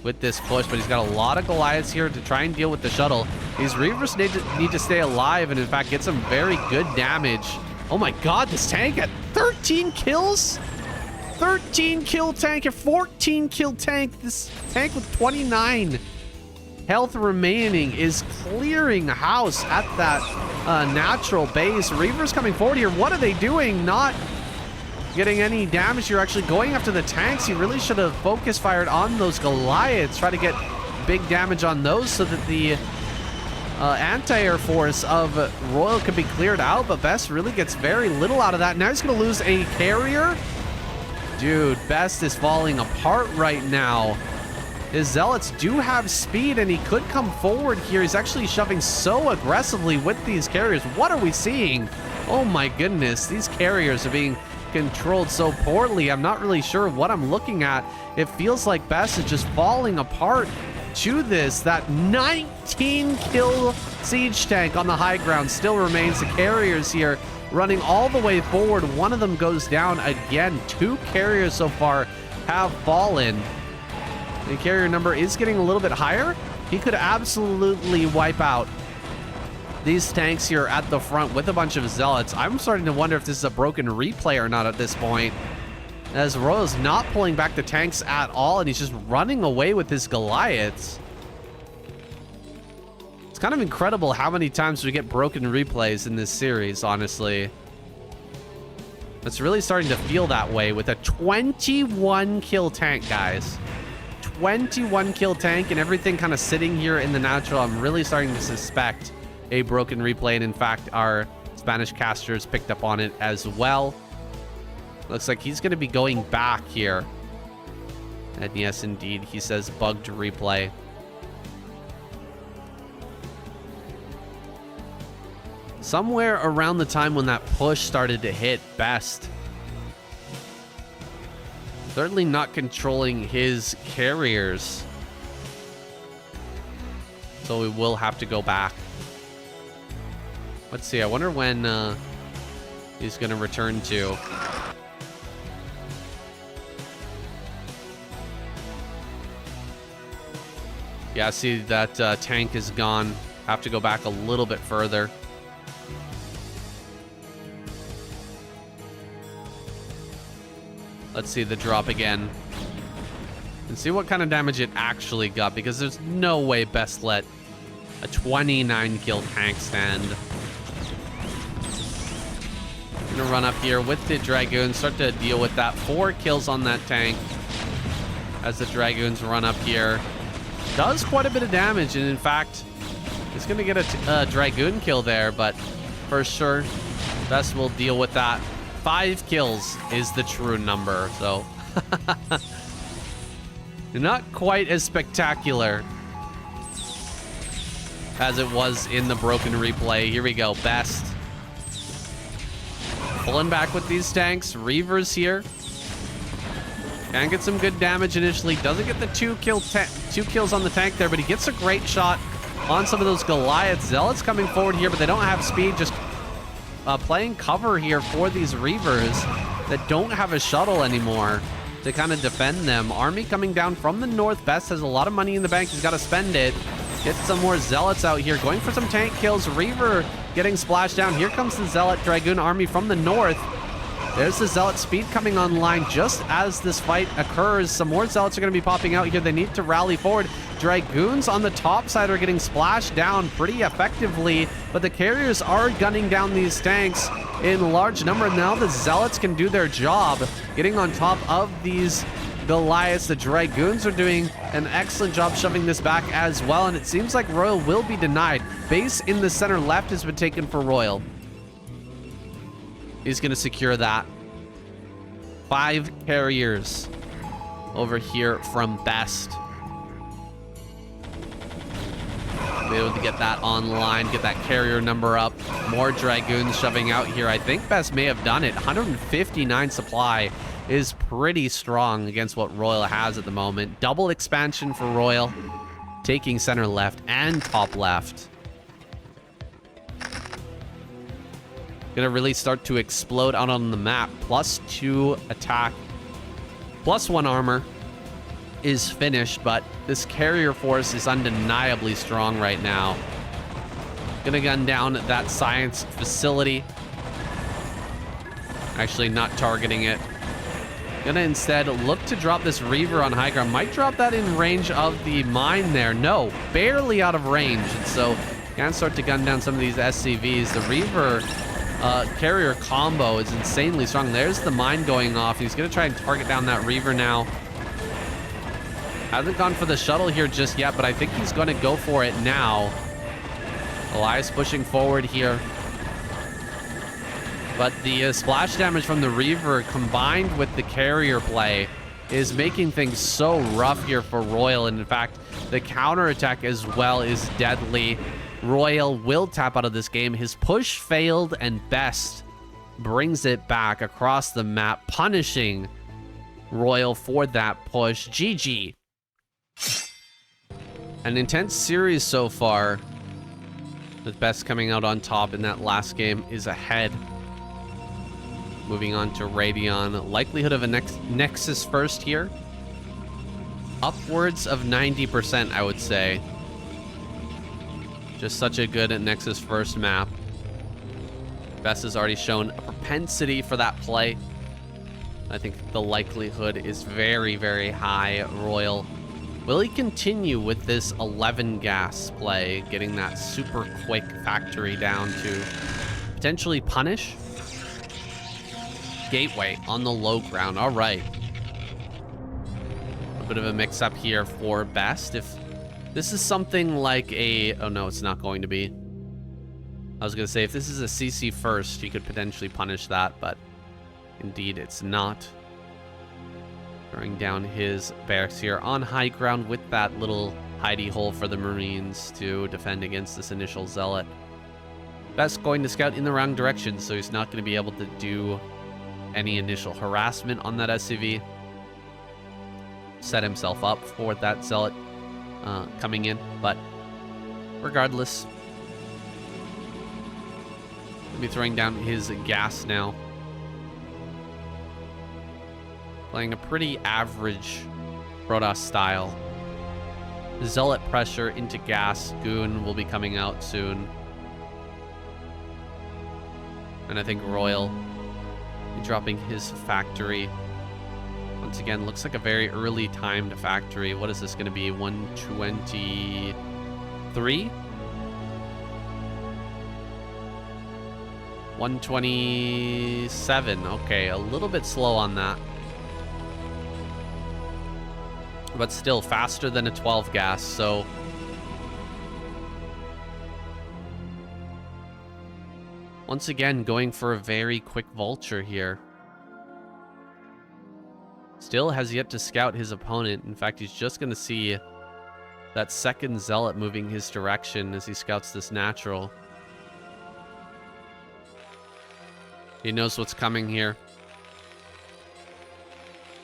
[SPEAKER 1] with this push, but he's got a lot of Goliaths here to try and deal with the shuttle. These Reavers need to stay alive and in fact get some very good damage. Oh my god, this tank at 13 kills? 13 kill tank, a 14 kill tank. This tank with 29 health remaining is clearing house at that natural base. Reavers coming forward here. What are they doing? Not getting any damage here. Actually going after the tanks. He really should have focus fired on those Goliaths. Try to get big damage on those so that the anti-air force of RoyaL could be cleared out. But Best really gets very little out of that. Now he's going to lose a carrier. Dude, Best is falling apart right now. His Zealots do have speed and he could come forward here. He's actually shoving so aggressively with these carriers. What are we seeing? Oh my goodness, these carriers are being controlled so poorly. I'm not really sure what I'm looking at. It feels like Best is just falling apart to this. That 19 kill siege tank on the high ground still remains. The carriers here running all the way forward. One of them goes down again. 2 carriers so far have fallen. The carrier number is getting a little bit higher. He could absolutely wipe out these tanks here at the front with a bunch of Zealots. I'm starting to wonder if this is a broken replay or not at this point, as RoyaL's not pulling back the tanks at all and he's just running away with his Goliaths. It's kind of incredible how many times we get broken replays in this series, honestly. It's really starting to feel that way with a 21 kill tank, guys. 21 kill tank and everything kind of sitting here in the natural. I'm really starting to suspect a broken replay, and in fact our Spanish casters picked up on it as well. Looks like he's going to be going back here, and yes indeed he says bugged replay. Somewhere around the time when that push started to hit, Best certainly not controlling his carriers, so we will have to go back. Let's see, I wonder when he's going to return to. Yeah, see that tank is gone. Have to go back a little bit further. Let's see the drop again and see what kind of damage it actually got, because there's no way Best let a 29 kill tank stand. Gonna run up here with the Dragoons, start to deal with that. 4 kills on that tank as the Dragoons run up here. Does quite a bit of damage, and in fact it's gonna get a Dragoon kill there, but for sure Best will deal with that. 5 kills is the true number, so not quite as spectacular as it was in the broken replay. Here we go. Best pulling back with these tanks. Reavers here can get some good damage initially. Doesn't get the 2 kills on the tank there, but he gets a great shot on some of those Goliaths. Zealots coming forward here, but they don't have speed. Just playing cover here for these Reavers that don't have a shuttle anymore to kind of defend them. Army coming down from the north. Best has a lot of money in the bank. He's got to spend it. Get some more Zealots out here, going for some tank kills. Reaver getting splashed down. Here comes the Zealot Dragoon army from the north. There's the Zealot speed coming online just as this fight occurs. Some more Zealots are going to be popping out here. They need to rally forward. Dragoons on the top side are getting splashed down pretty effectively, but the carriers are gunning down these tanks in large number. Now the Zealots can do their job getting on top of these Goliaths. The Dragoons are doing an excellent job shoving this back as well, and it seems like RoyaL will be denied. Base in the center left has been taken for RoyaL. He's going to secure that. 5 carriers over here from Best. Be able to get that online, get that carrier number up. More Dragoons shoving out here. I think Best may have done it. 159 supply is pretty strong against what RoyaL has at the moment. Double expansion for RoyaL, taking center left and top left. Gonna really start to explode out on the map. +2 attack, +1 armor is finished, but this carrier force is undeniably strong right now. Gonna gun down that science facility. Actually not targeting it. Gonna instead look to drop this Reaver on high ground. Might drop that in range of the mine there. No, barely out of range. And so can start to gun down some of these SCVs. The Reaver carrier combo is insanely strong. There's the mine going off. He's gonna try and target down that Reaver now. Hasn't gone for the shuttle here just yet, but I think he's gonna go for it now. Elias pushing forward here. But the splash damage from the Reaver combined with the carrier play is making things so rough here for RoyaL. And in fact, the counterattack as well is deadly. RoyaL will tap out of this game. His push failed, and Best brings it back across the map, punishing RoyaL for that push. GG. An intense series so far, with Best coming out on top in that last game is ahead. Moving on to Radeon. Likelihood of a Nexus first here. Upwards of 90%, I would say. Just such a good Nexus first map. Best has already shown a propensity for that play. I think the likelihood is very, very high. RoyaL, will he continue with this 11 gas play, getting that super quick factory down to potentially punish? Gateway on the low ground. All right. A bit of a mix-up here for Best. If this is something like a... Oh, no, it's not going to be. I was going to say, if this is a CC first, you could potentially punish that, but indeed it's not. Throwing down his barracks here on high ground with that little hidey hole for the Marines to defend against this initial Zealot. Best going to scout in the wrong direction, so he's not going to be able to do any initial harassment on that SCV. Set himself up for that Zealot coming in, but regardless, he'll be throwing down his gas now. Playing a pretty average Protoss style. Zealot pressure into gas. Goon will be coming out soon. And I think RoyaL dropping his factory. Once again, looks like a very early timed factory. What is this going to be? 123? 127. Okay, a little bit slow on that. But still faster than a 12 gas, so... Once again, going for a very quick vulture here. Still has yet to scout his opponent. In fact, he's just going to see that second Zealot moving his direction as he scouts this natural. He knows what's coming here.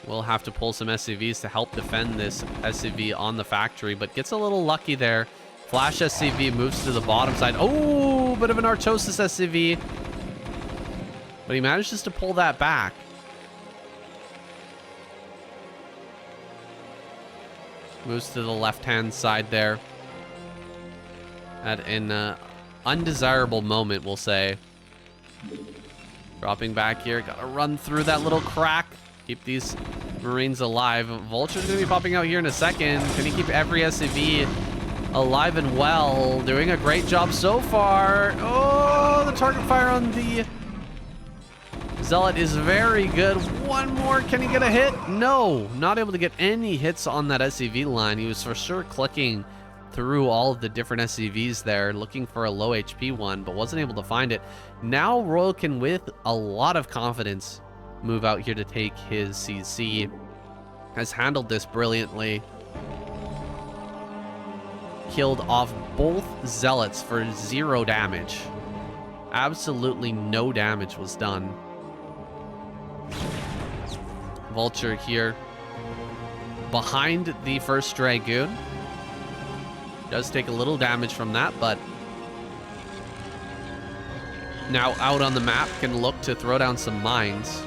[SPEAKER 1] We'll have to pull some SCVs to help defend this SCV on the factory, but gets a little lucky there. Flash SCV moves to the bottom side. Oh, bit of an Artosis SCV. But he manages to pull that back. Moves to the left-hand side there. At an undesirable moment, we'll say, Dropping back here. Gotta run through that little crack. Keep these Marines alive. Vulture's gonna be popping out here in a second. Can he keep every SCV alive and well? Doing a great job so far. Oh, the target fire on the Zealot is very good. One more. Can he get a hit? No, not able to get any hits on that SCV line. He was for sure clicking through all of the different SCVs there, looking for a low HP one, but wasn't able to find it. Now RoyaL can, with a lot of confidence, move out here to take his CC. Has handled this brilliantly. Killed off both Zealots for 0 damage. Absolutely no damage was done. Vulture here behind the first Dragoon. Does take a little damage from that, but now out on the map can look to throw down some mines.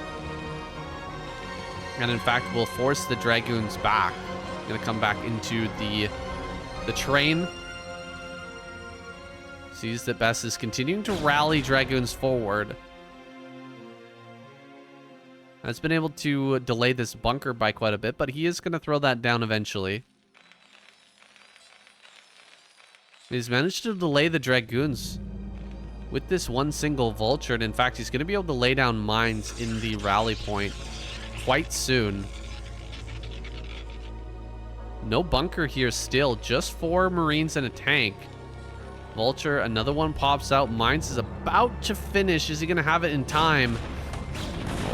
[SPEAKER 1] And in fact, will force the Dragoons back. Gonna come back into the train. Sees that Best is continuing to rally Dragoons forward. Has been able to delay this bunker by quite a bit, but he is going to throw that down eventually. He's managed to delay the Dragoons with this one single Vulture, and in fact, he's going to be able to lay down mines in the rally point quite soon. No bunker here still, just 4 Marines and a tank. Vulture, another one pops out. Mines is about to finish. Is he going to have it in time?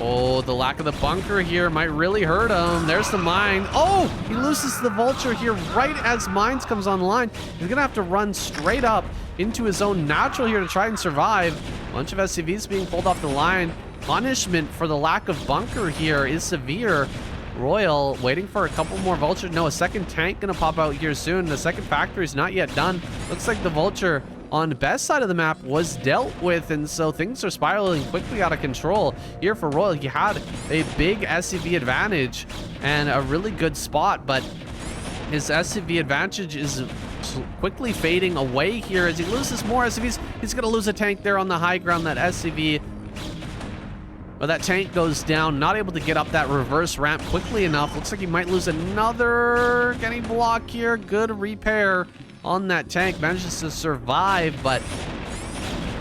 [SPEAKER 1] Oh, the lack of the bunker here might really hurt him. There's the mine. Oh, he loses the Vulture here right as mines comes online. He's going to have to run straight up into his own natural here to try and survive. Bunch of SCVs being pulled off the line. Punishment for the lack of bunker here is severe. RoyaL waiting for a couple more Vultures. No, a second tank going to pop out here soon. The second factory is not yet done. Looks like the Vulture on the best side of the map was dealt with, and so things are spiraling quickly out of control here for RoyaL. He had a big SCV advantage and a really good spot, but his SCV advantage is quickly fading away here as he loses more SCVs. He's going to lose a tank there on the high ground. That SCV, or that tank goes down, not able to get up that reverse ramp quickly enough. Looks like he might lose another. Can he block here? Good repair on that tank. Manages to survive, but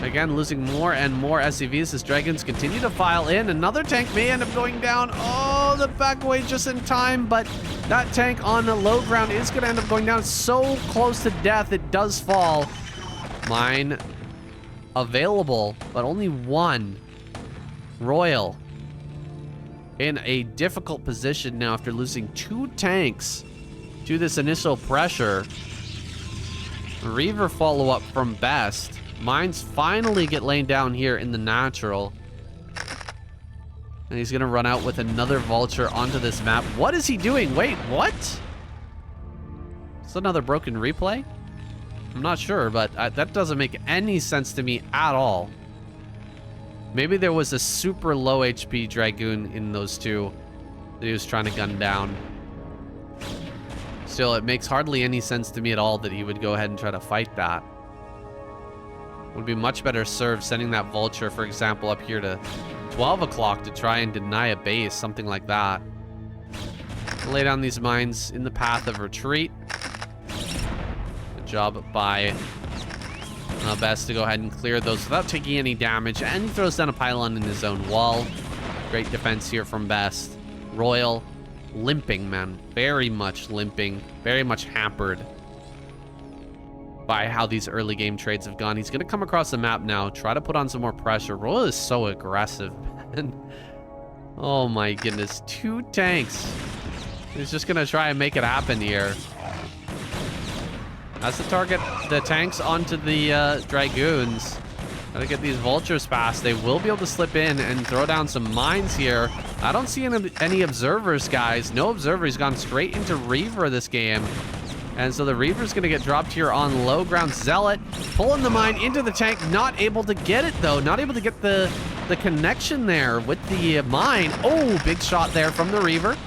[SPEAKER 1] again, losing more and more SCVs as Dragons continue to file in. Another tank may end up going down. Oh, the back away just in time, but that tank on the low ground is going to end up going down. So close to death, it does fall. Mine available, but only one. RoyaL in a difficult position now after losing 2 tanks to this initial pressure. Reaver follow-up from Best. Mines finally get laid down here in the natural. And he's going to run out with another Vulture onto this map. What is he doing? Wait, what? Is another broken replay? I'm not sure, but that doesn't make any sense to me at all. Maybe there was a super low HP Dragoon in those two that he was trying to gun down. Still, it makes hardly any sense to me at all that he would go ahead and try to fight that. Would be much better served sending that Vulture, for example, up here to 12 o'clock to try and deny a base, something like that. Lay down these mines in the path of retreat. Good job by Best to go ahead and clear those without taking any damage, and he throws down a pylon in his own wall. Great defense here from Best. RoyaL limping, man. Very much limping. Very much hampered by how these early game trades have gone. He's going to come across the map now, try to put on some more pressure. RoyaL is so aggressive, man. Oh my goodness. 2 tanks. He's just going to try and make it happen here. That's the target. The tanks onto the Dragoons. Gotta get these Vultures past. They will be able to slip in and throw down some mines here. I don't see any observers, guys. No observer. He's gone straight into Reaver this game. And so the Reaver's going to get dropped here on low ground. Zealot pulling the mine into the tank. Not able to get it, though. Not able to get the connection there with the mine. Oh, big shot there from the Reaver.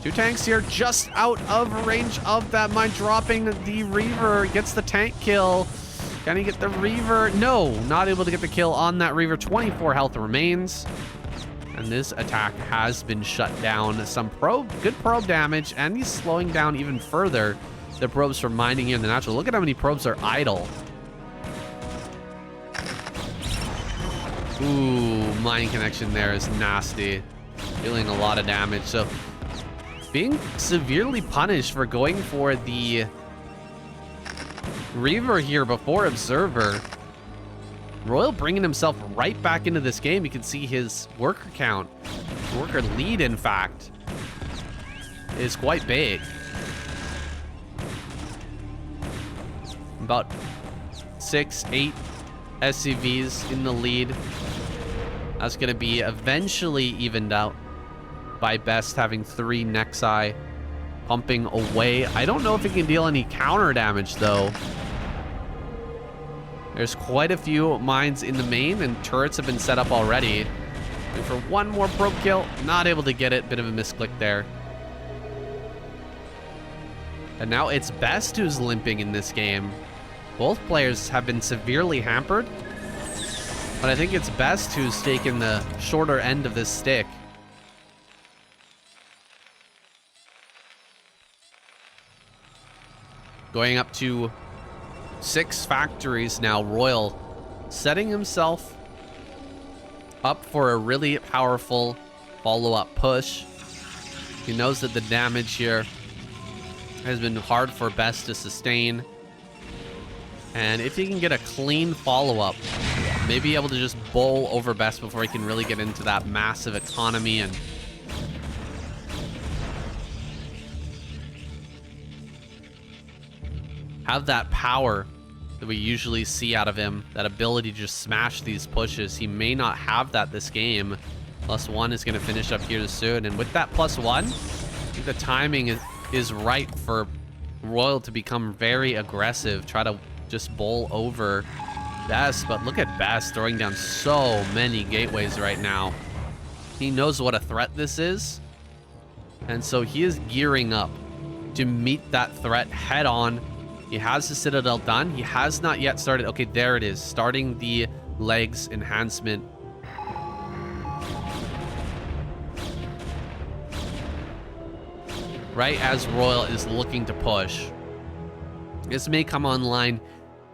[SPEAKER 1] 2 tanks here just out of range of that mine. Dropping the Reaver. Gets the tank kill. Can he get the Reaver? No, not able to get the kill on that Reaver. 24 health remains. And this attack has been shut down. Some good probe damage, and he's slowing down even further the probes from mining here in the natural. Look at how many probes are idle. Ooh, mine connection there is nasty. Dealing a lot of damage. So being severely punished for going for the Reaver here before Observer. RoyaL bringing himself right back into this game. You can see his worker count, worker lead, in fact, is quite big. About 6, 8 SCVs in the lead. That's going to be eventually evened out by Best having 3 Nexi pumping away. I don't know if he can deal any counter damage, though. There's quite a few mines in the main, and turrets have been set up already. And for one more probe kill, not able to get it. Bit of a misclick there. And now it's Best who's limping in this game. Both players have been severely hampered, but I think it's Best who's taken the shorter end of this stick. Going up to 6 factories now. RoyaL setting himself up for a really powerful follow-up push. He knows that the damage here has been hard for Best to sustain. And if he can get a clean follow-up, maybe be able to just bowl over Best before he can really get into that massive economy and have that power that we usually see out of him, that ability to just smash these pushes. He may not have that this game. +1 is going to finish up here soon, and with that +1, I think the timing is right for RoyaL to become very aggressive, try to just bowl over Best. But look at Best throwing down so many gateways right now. He knows what a threat this is, and so he is gearing up to meet that threat head on. He has the Citadel done. He has not yet started. Okay, there it is. Starting the legs enhancement. Right as RoyaL is looking to push. This may come online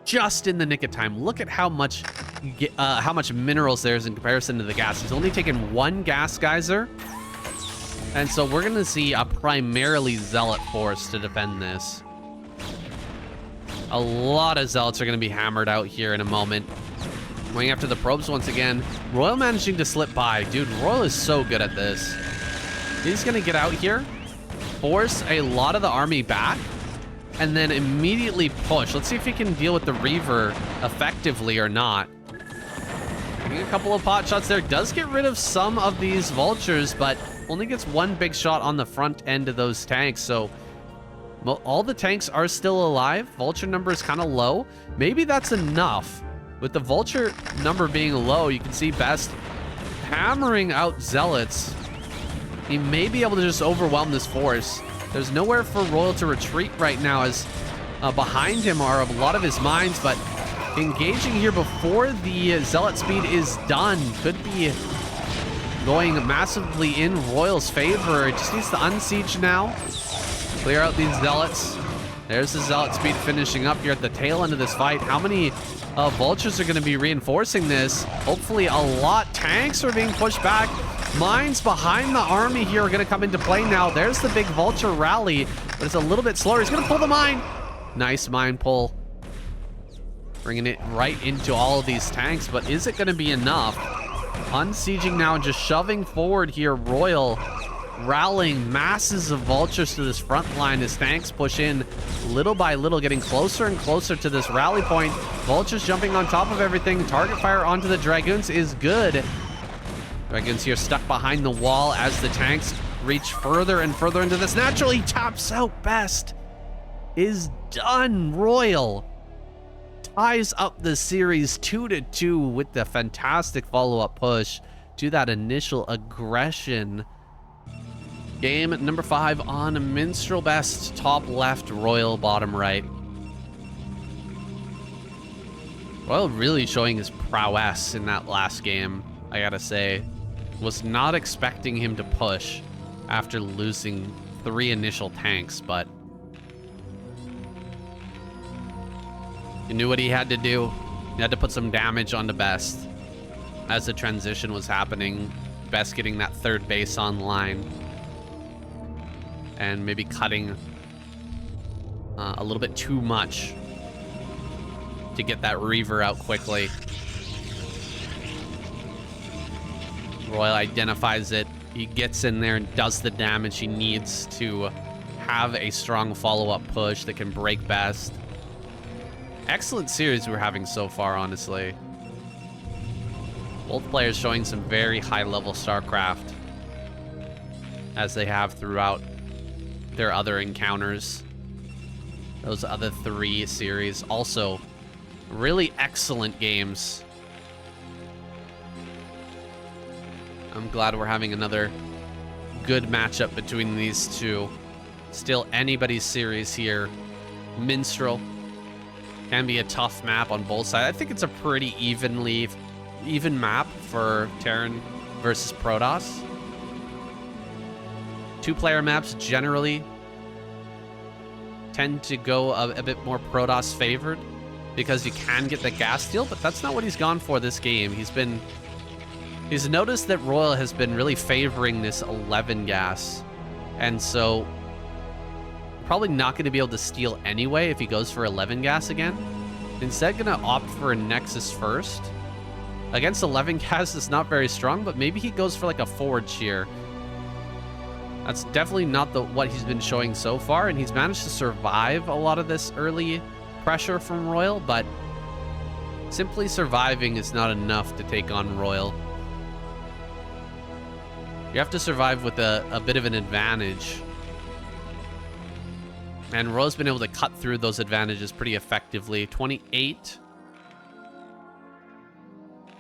[SPEAKER 1] just in the nick of time. Look at how much minerals there is in comparison to the gas. He's only taken 1 gas geyser. And so we're going to see a primarily Zealot force to defend this. A lot of Zealots are going to be hammered out here in a moment. Going after the probes once again. RoyaL managing to slip by. Dude, RoyaL is so good at this. He's going to get out here, force a lot of the army back, and then immediately push. Let's see if he can deal with the Reaver effectively or not. Getting a couple of pot shots there. Does get rid of some of these vultures, but only gets 1 big shot on the front end of those tanks. So all the tanks are still alive. Vulture number is kind of low. Maybe that's enough. With the vulture number being low, you can see Best hammering out Zealots. He may be able to just overwhelm this force. There's nowhere for RoyaL to retreat right now, as behind him are a lot of his mines, but engaging here before the Zealot speed is done could be going massively in RoyaL's favor. It just needs to unsiege now. Clear out these Zealots. There's the Zealot speed finishing up here at the tail end of this fight. How many vultures are going to be reinforcing this? Hopefully a lot. Tanks are being pushed back. Mines behind the army here are going to come into play now. There's the big vulture rally, but it's a little bit slower. He's going to pull the mine. Nice mine pull. Bringing it right into all of these tanks, but is it going to be enough? Unsieging now and just shoving forward here. RoyaL rallying masses of vultures to this front line as tanks push in little by little, getting closer and closer to this rally point. Vultures jumping on top of everything. Target fire onto the Dragoons is good. Dragoons here stuck behind the wall as the tanks reach further and further into this. Naturally taps out. Best is done. RoyaL ties up the series 2-2 with the fantastic follow-up push to that initial aggression. Game number 5 on Minstrel. Best top left, RoyaL bottom right. RoyaL really showing his prowess in that last game, I gotta say. Was not expecting him to push after losing 3 initial tanks, but he knew what he had to do. He had to put some damage onto Best as the transition was happening. Best getting that 3rd base online and maybe cutting a little bit too much to get that Reaver out quickly. RoyaL identifies it. He gets in there and does the damage he needs to have a strong follow-up push that can break Best. Excellent series we're having so far, honestly. Both players showing some very high-level Starcraft, as they have throughout their other encounters. Those other 3 series. Also, really excellent games. I'm glad we're having another good matchup between these two. Still anybody's series here. Minstrel can be a tough map on both sides. I think it's a pretty even map for Terran versus Protoss. 2-player maps generally tend to go a bit more Protoss favored because you can get the gas steal, but that's not what he's gone for this game. He's noticed that RoyaL has been really favoring this 11 gas, and so probably not going to be able to steal anyway if he goes for 11 gas again. Instead, going to opt for a Nexus first. Against 11 gas is not very strong, but maybe he goes for like a forward cheer. That's definitely not what he's been showing so far, and he's managed to survive a lot of this early pressure from RoyaL, but simply surviving is not enough to take on RoyaL. You have to survive with a bit of an advantage. And RoyaL's been able to cut through those advantages pretty effectively. 28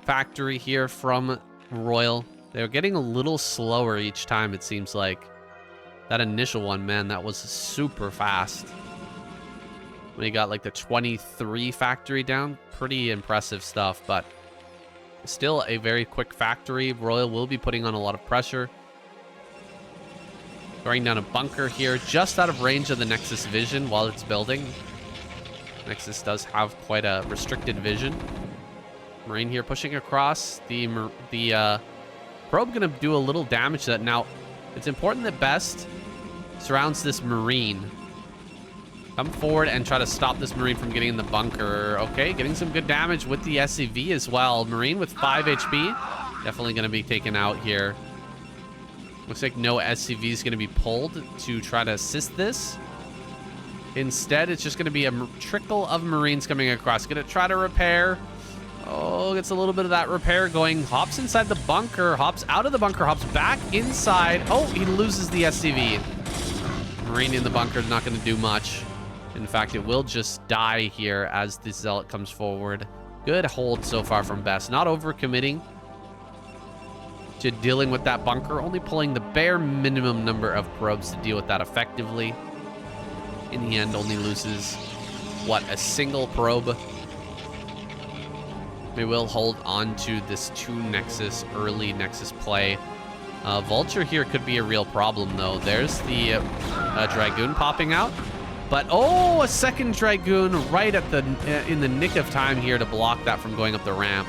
[SPEAKER 1] factory here from RoyaL. They're getting a little slower each time, it seems like. That initial one, man, that was super fast. When he got like the 23 factory down, pretty impressive stuff, but still a very quick factory. RoyaL will be putting on a lot of pressure. Throwing down a bunker here, just out of range of the Nexus vision while it's building. Nexus does have quite a restricted vision. Marine here pushing across. The probe gonna do a little damage to that. Now, it's important that Best surrounds this Marine. Come forward and try to stop this Marine from getting in the bunker. Okay, getting some good damage with the SCV as well. Marine with 5 HP. Definitely going to be taken out here. Looks like no SCV is going to be pulled to try to assist this. Instead, it's just going to be a trickle of Marines coming across. Going to try to repair. Oh, gets a little bit of that repair going. Hops inside the bunker. Hops out of the bunker. Hops back inside. Oh, he loses the SCV. Marine in the bunker is not going to do much. In fact, it will just die here as the Zealot comes forward. Good hold so far from Best. Not overcommitting to dealing with that bunker. Only pulling the bare minimum number of probes to deal with that effectively. In the end, only loses, what, a single probe. We will hold on to this 2 Nexus, early Nexus play. Vulture here could be a real problem, though. There's the Dragoon popping out. But, oh, a second Dragoon right at the in the nick of time here to block that from going up the ramp.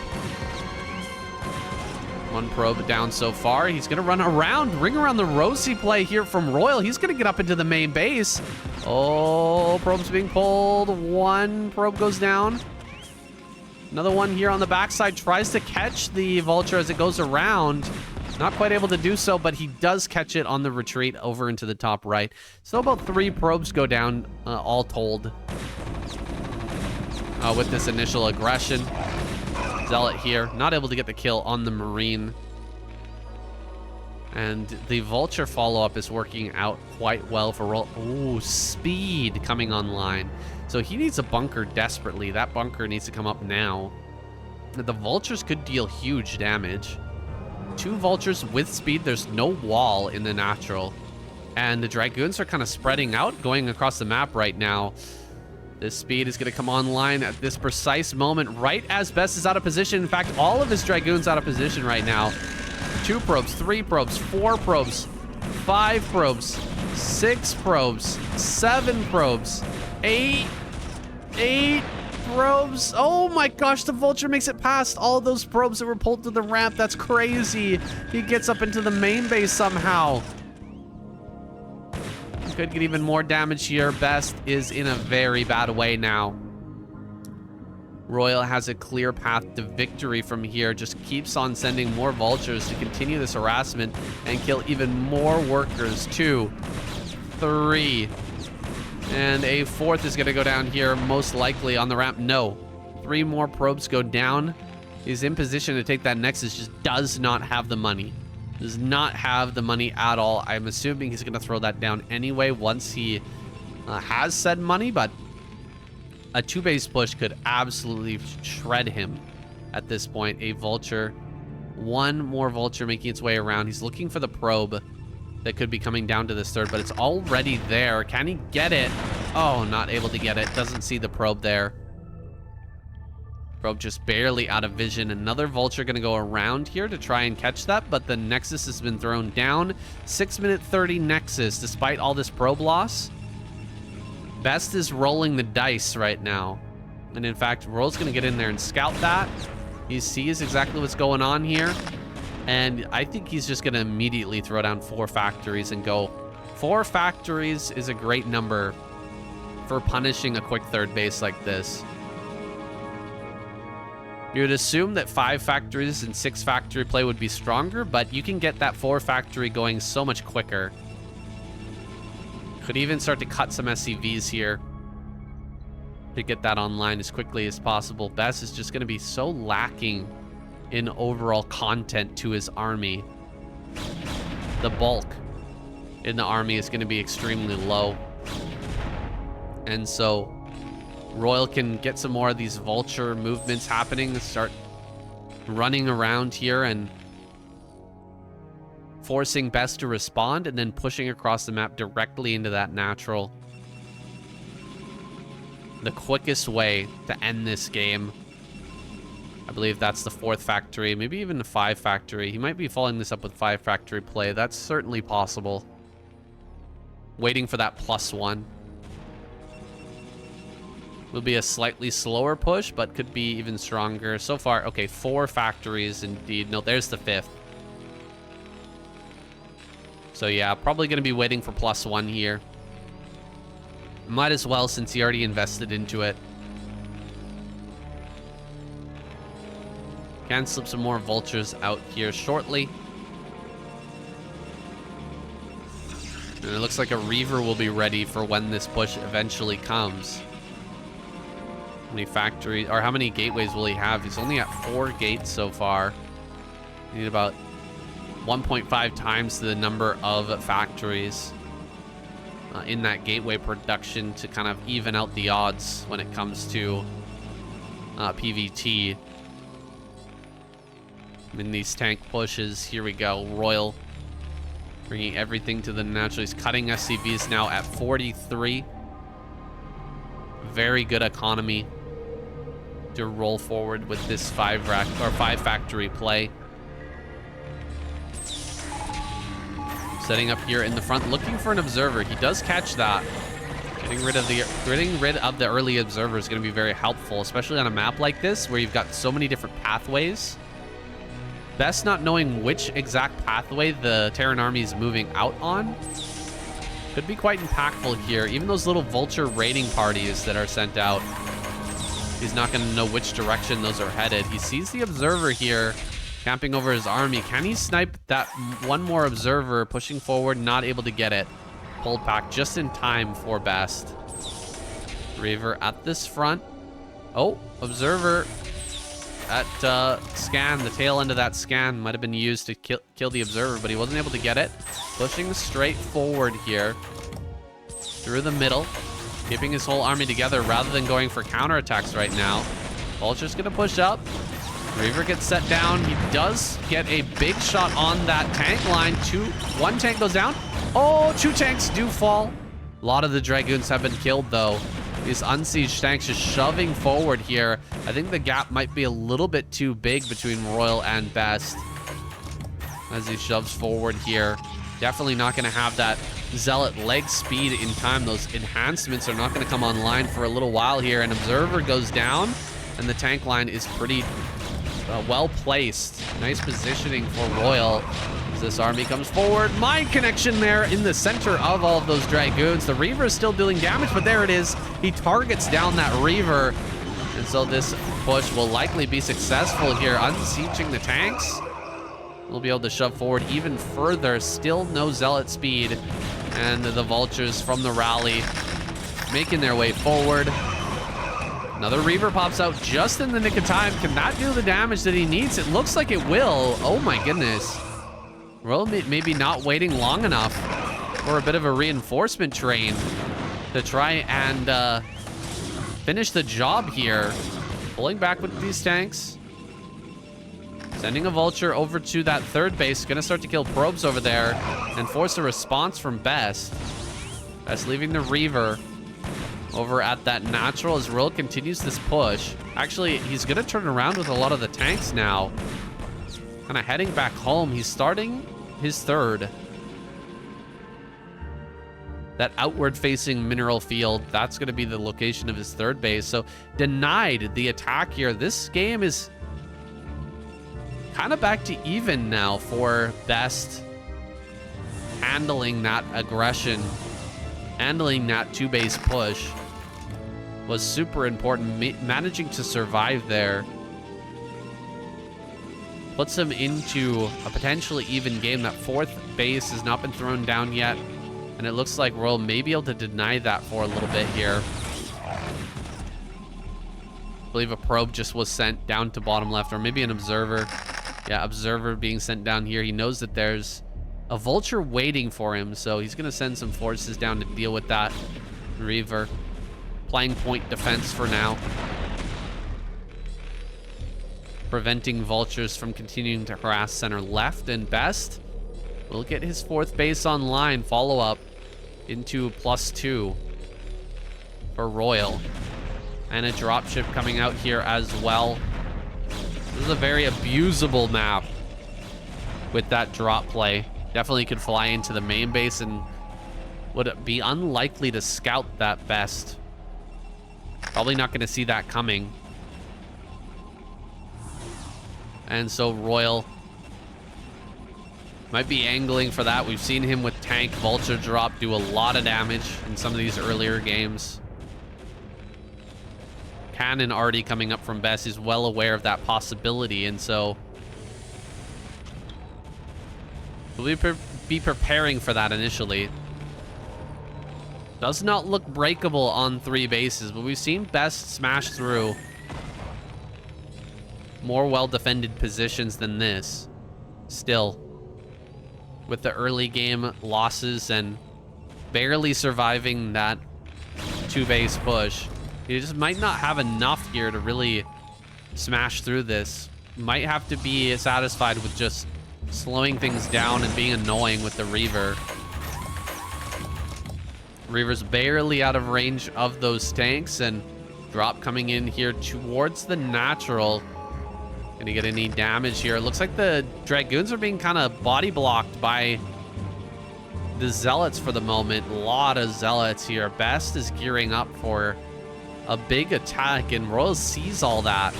[SPEAKER 1] 1 probe down so far. He's going to run around, ring around the Rosie play here from RoyaL. He's going to get up into the main base. Oh, probe's being pulled. 1 probe goes down. Another one here on the backside tries to catch the Vulture as it goes around. Not quite able to do so, but he does catch it on the retreat over into the top right. So about 3 probes go down, all told, with this initial aggression. Zealot here, not able to get the kill on the Marine. And the Vulture follow-up is working out quite well for RoyaL. Ooh, Speed coming online. So he needs a bunker desperately. That bunker needs to come up now. The Vultures could deal huge damage. 2 Vultures with Speed. There's no wall in the natural. And the Dragoons are kind of spreading out, going across the map right now. This speed is going to come online at this precise moment, right as Best is out of position. In fact, all of his Dragoons out of position right now. 2 probes, 3 probes, 4 probes, 5 probes, 6 probes, 7 probes, 8 probes. Oh my gosh, the Vulture makes it past all those probes that were pulled to the ramp. That's crazy. He gets up into the main base somehow. Could get even more damage here. Best is in a very bad way now. RoyaL has a clear path to victory from here. Just keeps on sending more Vultures to continue this harassment and kill even more workers. 2, 3, and a 4th is going to go down here, most likely on the ramp. No, 3 more probes go down. He's in position to take that Nexus, just does not have the money. Does not have the money at all. I'm assuming he's going to throw that down anyway once he has said money, but a 2-base push could absolutely shred him at this point. A Vulture, 1 more Vulture making its way around. He's looking for the probe that could be coming down to this 3rd, but it's already there. Can he get it? Oh, not able to get it. Doesn't see the probe there. Probe just barely out of vision. Another Vulture going to go around here to try and catch that, but the Nexus has been thrown down. 6-minute 30 Nexus, despite all this probe loss. Best is rolling the dice right now. And in fact, RoyaL's going to get in there and scout that. He sees exactly what's going on here. And I think he's just going to immediately throw down 4 factories and go. 4 factories is a great number for punishing a quick 3rd base like this. You would assume that 5 factories and 6 factory play would be stronger, but you can get that 4 factory going so much quicker. Could even start to cut some SCVs here to get that online as quickly as possible. Best is just going to be so lacking in overall content to his army. The bulk in the army is going to be extremely low. And so RoyaL can get some more of these Vulture movements happening and start running around here and forcing Best to respond and then pushing across the map directly into that natural. The quickest way to end this game. I believe that's the 4th factory, maybe even the 5 factory. He might be following this up with 5 factory play. That's certainly possible. Waiting for that +1. Will be a slightly slower push, but could be even stronger. So far, okay, 4 factories indeed. No, there's the 5th. So yeah, probably going to be waiting for +1 here. Might as well, since he already invested into it. Can slip some more Vultures out here shortly. And it looks like a Reaver will be ready for when this push eventually comes. How many factories, or how many gateways will he have? He's only at 4 gates so far. You need about 1.5 times the number of factories in that gateway production to kind of even out the odds when it comes to PvT. In these tank pushes, here we go. RoyaL bringing everything to the natural. He's cutting SCVs now at 43. Very good economy to roll forward with this 5 factory play. Setting up here in the front, looking for an observer. He does catch that. Getting rid of the early observer is going to be very helpful, especially on a map like this where you've got so many different pathways. Best not knowing which exact pathway the Terran army is moving out on could be quite impactful here. Even those little Vulture raiding parties that are sent out, he's not going to know which direction those are headed. He sees the observer here camping over his army. Can he snipe that 1 more observer pushing forward? Not able to get it. Pulled back just in time for Best. Reaver at this front. Oh, observer at scan. The tail end of that scan might have been used to kill the observer, but he wasn't able to get it. Pushing straight forward here through the middle, keeping his whole army together rather than going for counterattacks right now. Vulture's gonna push up. Reaver gets set down. He does get a big shot on that tank line. 1 tank goes down. Oh, 2 tanks do fall. A lot of the Dragoons have been killed though. These unsieged tanks just shoving forward here. I think the gap might be a little bit too big between RoyaL and Best as he shoves forward here. Definitely not going to have that Zealot leg speed in time. Those enhancements are not going to come online for a little while here. An Observer goes down, and the tank line is pretty well placed. Nice positioning for RoyaL. As this army comes forward, mine connection there in the center of all of those Dragoons. The Reaver is still dealing damage, but there it is. He targets down that Reaver, and so this push will likely be successful here, unsieging the tanks. We'll be able to shove forward even further. Still no Zealot speed, and the Vultures from the rally making their way forward. Another Reaver pops out just in the nick of time. Can that do the damage that he needs? It looks like it will. Oh my goodness. RoyaL maybe not waiting long enough for a bit of a reinforcement train to try and finish the job here. Pulling back with these tanks. Sending a Vulture over to that third base. Gonna start to kill probes over there and force a response from Best. Best leaving the Reaver over at that natural as RoyaL continues this push. Actually, he's gonna turn around with a lot of the tanks now. Kind of heading back home. He's starting his third. That outward facing mineral field, that's gonna be the location of his third base. So denied the attack here. This game is kind of back to even now for Best handling that aggression. Handling that two-base push was super important. Managing to survive there puts him into a potentially even game. That fourth base has not been thrown down yet, and it looks like RoyaL may be able to deny that for a little bit here. I believe a probe just was sent down to bottom left, or maybe an Observer. Yeah, Observer being sent down here. He knows that there's a Vulture waiting for him, so he's going to send some forces down to deal with that Reaver. Playing point defense for now. Preventing Vultures from continuing to harass center left, and Best will get his fourth base online. Follow up into +2 for RoyaL. And a dropship coming out here as well. This is a very abusable map with that drop play. Definitely could fly into the main base and would be unlikely to scout that Best. Probably not going to see that coming. And so RoyaL might be angling for that. We've seen him with tank Vulture drop do a lot of damage in some of these earlier games. Cannon already coming up from Best. He's well aware of that possibility, and so we'll be preparing for that initially. Does not look breakable on 3 bases, but we've seen Best smash through more well-defended positions than this. Still, with the early game losses and barely surviving that 2-base push, he just might not have enough here to really smash through this. Might have to be satisfied with just slowing things down and being annoying with the Reaver. Reaver's barely out of range of those tanks, and drop coming in here towards the natural. Gonna get any damage here. It looks like the Dragoons are being kind of body blocked by the Zealots for the moment. A lot of Zealots here. Best is gearing up for a big attack, and RoyaL sees all that.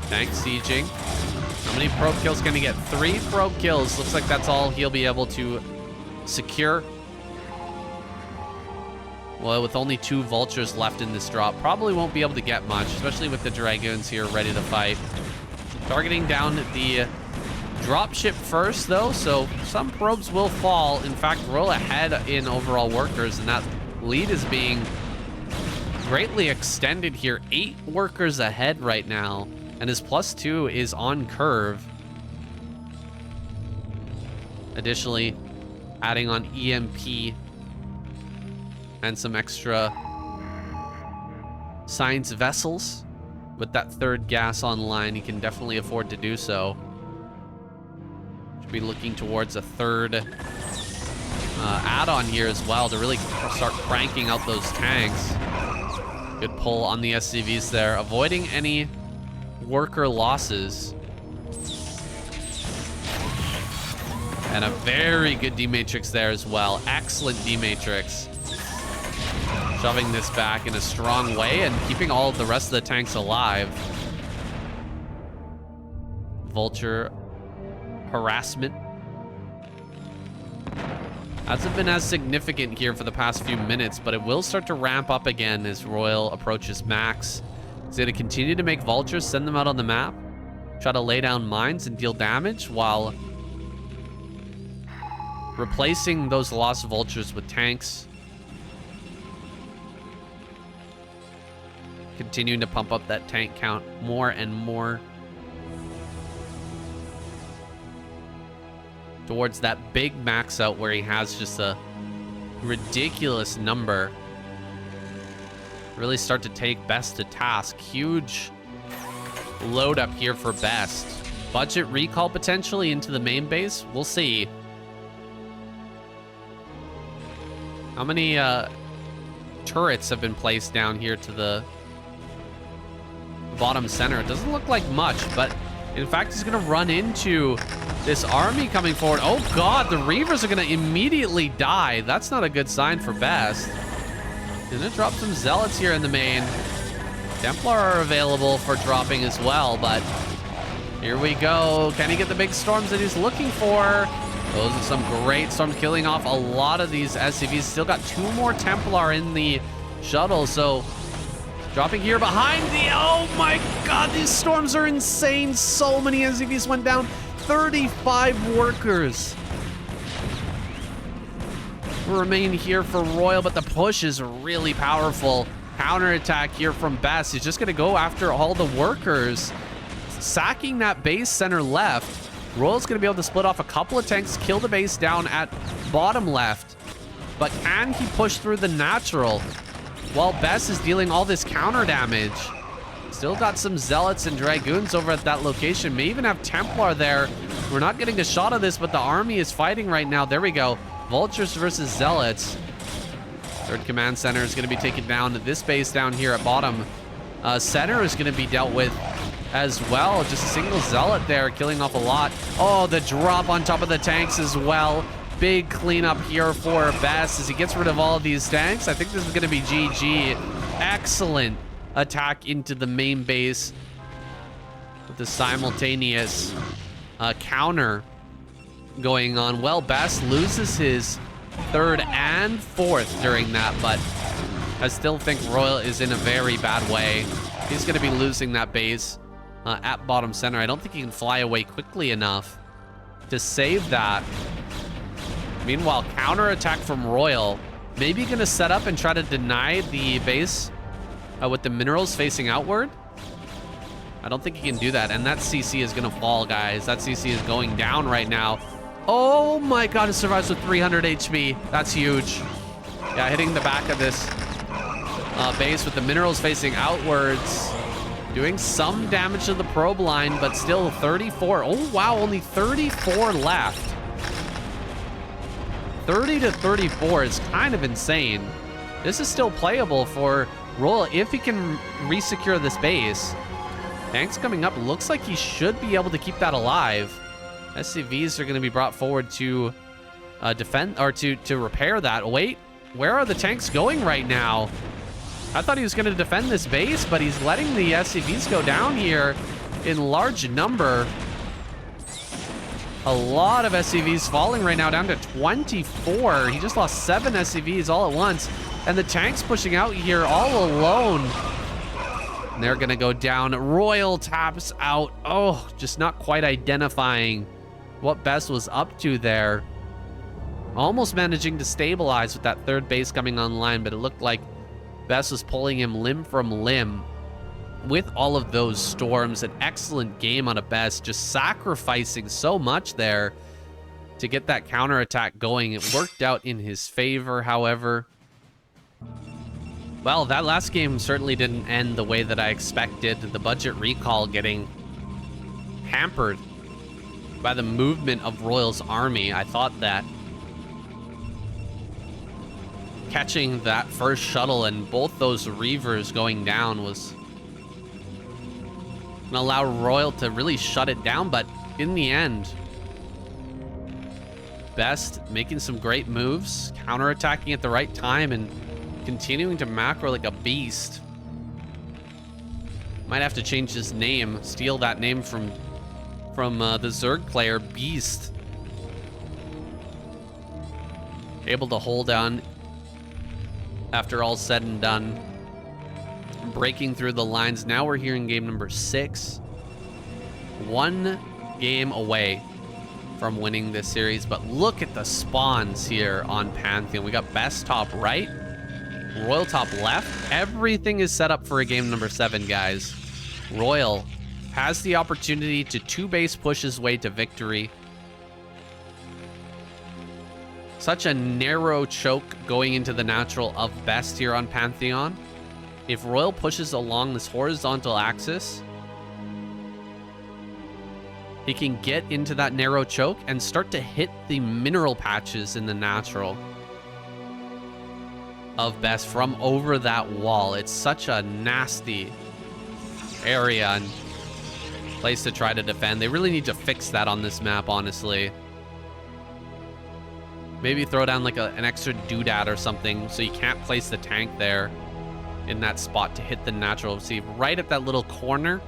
[SPEAKER 1] Tank sieging. How many probe kills can he get? 3 probe kills. Looks like that's all he'll be able to secure. Well, with only 2 Vultures left in this drop, probably won't be able to get much, especially with the Dragoons here ready to fight. Targeting down the dropship first, though, so some probes will fall. In fact, RoyaL ahead in overall workers, and that lead is being greatly extended here. 8 workers ahead right now, and his +2 is on curve. Additionally, adding on EMP and some extra science vessels. With that 3rd gas online, he can definitely afford to do so. Should be looking towards a 3rd add-on here as well to really start cranking out those tanks. Good pull on the SCVs there, avoiding any worker losses. And a very good D-Matrix there as well. Excellent D-Matrix. Shoving this back in a strong way and keeping all of the rest of the tanks alive. Vulture harassment hasn't been as significant here for the past few minutes, but it will start to ramp up again as RoyaL approaches max. He's going to continue to make vultures, send them out on the map, try to lay down mines and deal damage while replacing those lost vultures with tanks. Continuing to pump up that tank count more and more towards that big max out where he has just a ridiculous number. Really start to take Best to task. Huge load up here for Best. Budget recall potentially into the main base. We'll see. How many turrets have been placed down here to the bottom center? It doesn't look like much, but in fact, he's going to run into this army coming forward. Oh god, the Reavers are going to immediately die. That's not a good sign for Best. Gonna drop some Zealots here in the main. Templar are available for dropping as well, but here we go. Can he get the big storms that he's looking for? Those are some great storms, killing off a lot of these SCVs. Still got 2 more Templar in the shuttle, so dropping here behind the... Oh my god, these storms are insane. So many SCVs went down. 35 workers remain here for RoyaL, but the push is really powerful. Counterattack here from Best. He's just going to go after all the workers, sacking that base center left. RoyaL's going to be able to split off a couple of tanks, kill the base down at bottom left. But can he push through the natural while Best is dealing all this counter damage? Still got some Zealots and Dragoons over at that location. May even have Templar there. We're not getting a shot of this, but the army is fighting right now. There we go. Vultures versus Zealots. Third command center is going to be taken down. This base down here at bottom center is going to be dealt with as well. Just a single Zealot there, killing off a lot. Oh, the drop on top of the tanks as well. Big cleanup here for Best as he gets rid of all of these tanks. I think this is going to be GG. Excellent attack into the main base with the simultaneous counter going on. Well, Best loses his 3rd and 4th during that, but I still think RoyaL is in a very bad way. He's going to be losing that base at bottom center. I don't think he can fly away quickly enough to save that. Meanwhile, counterattack from RoyaL. Maybe going to set up and try to deny the base with the minerals facing outward. I don't think he can do that. And that CC is going to fall, guys. That CC is going down right now. Oh my god, it survives with 300 HP. That's huge. Yeah, hitting the back of this base with the minerals facing outwards. Doing some damage to the probe line, but still 34. Oh wow, only 34 left. 30 to 34 is kind of insane. This is still playable for RoyaL if he can resecure this base. Tanks coming up. Looks like he should be able to keep that alive. SCVs are going to be brought forward to defend or to repair that. Wait, where are the tanks going right now? I thought he was going to defend this base, but he's letting the SCVs go down here in large number. A lot of SCVs falling right now, down to 24. He just lost 7 SCVs all at once, and the tanks pushing out here all alone. And they're going to go down. RoyaL taps out. Oh, just not quite identifying what Best was up to there. Almost managing to stabilize with that 3rd base coming online, but it looked like Best was pulling him limb from limb with all of those storms. An excellent game on a Best, just sacrificing so much there to get that counterattack going. It worked out in his favor, however. Well, that last game certainly didn't end the way that I expected. The budget recall getting hampered by the movement of RoyaL's army. I thought that catching that first shuttle and both those Reavers going down was going to allow RoyaL to really shut it down. But in the end, Best making some great moves, counterattacking at the right time, and continuing to macro like a beast. Might have to change his name, steal that name from the Zerg player, Beast. Able to hold on after all said and done. Breaking through the lines. Now we're here in game number 6. 1 game away from winning this series, but look at the spawns here on Pantheon. We got Best top right, RoyaL top left. Everything is set up for a game number 7, guys. RoyaL has the opportunity to 2-base push his way to victory. Such a narrow choke going into the natural of Best here on Pantheon. If RoyaL pushes along this horizontal axis, he can get into that narrow choke and start to hit the mineral patches in the natural of Best from over that wall. It's such a nasty area and place to try to defend. They really need to fix that on this map, honestly. Maybe throw down like an extra doodad or something so you can't place the tank there in that spot to hit the natural. See, right at that little corner.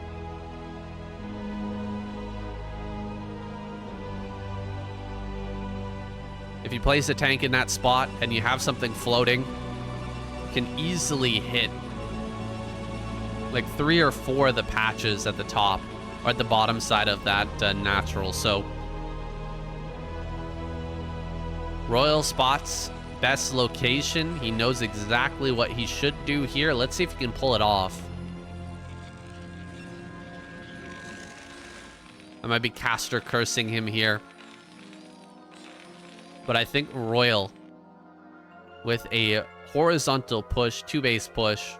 [SPEAKER 1] If you place a tank in that spot and you have something floating, you can easily hit like 3 or 4 of the patches at the top or at the bottom side of that natural. So RoyaL spots Best location. He knows exactly what he should do here. Let's see if he can pull it off. I might be caster cursing him here, but I think RoyaL, with a horizontal push, 2-base push,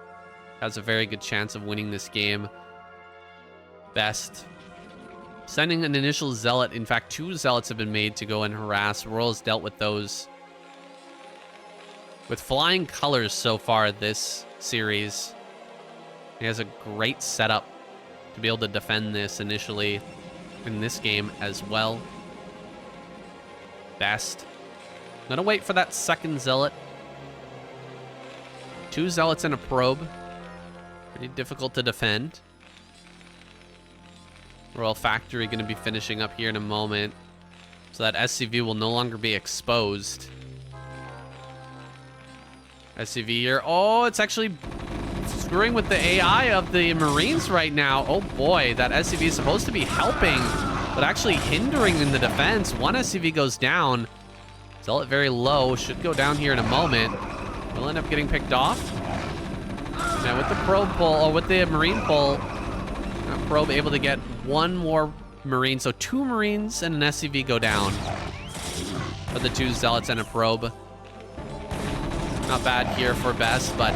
[SPEAKER 1] has a very good chance of winning this game. Best sending an initial zealot. In fact, 2 zealots have been made to go and harass. RoyaL's dealt with those with flying colors so far this series. He has a great setup to be able to defend this initially in this game as well. Best gonna wait for that second zealot. 2 zealots and a probe. Pretty difficult to defend. RoyaL Factory going to be finishing up here in a moment, so that SCV will no longer be exposed. SCV here. Oh, it's actually screwing with the AI of the Marines right now. Oh boy, that SCV is supposed to be helping, but actually hindering in the defense. 1 SCV goes down. Zealot very low. Should go down here in a moment. Will end up getting picked off. Now with the probe pull, or with the Marine pull, probe able to get 1 more Marine. So 2 Marines and an SCV go down for the 2 zealots and a probe. Not bad here for Best, but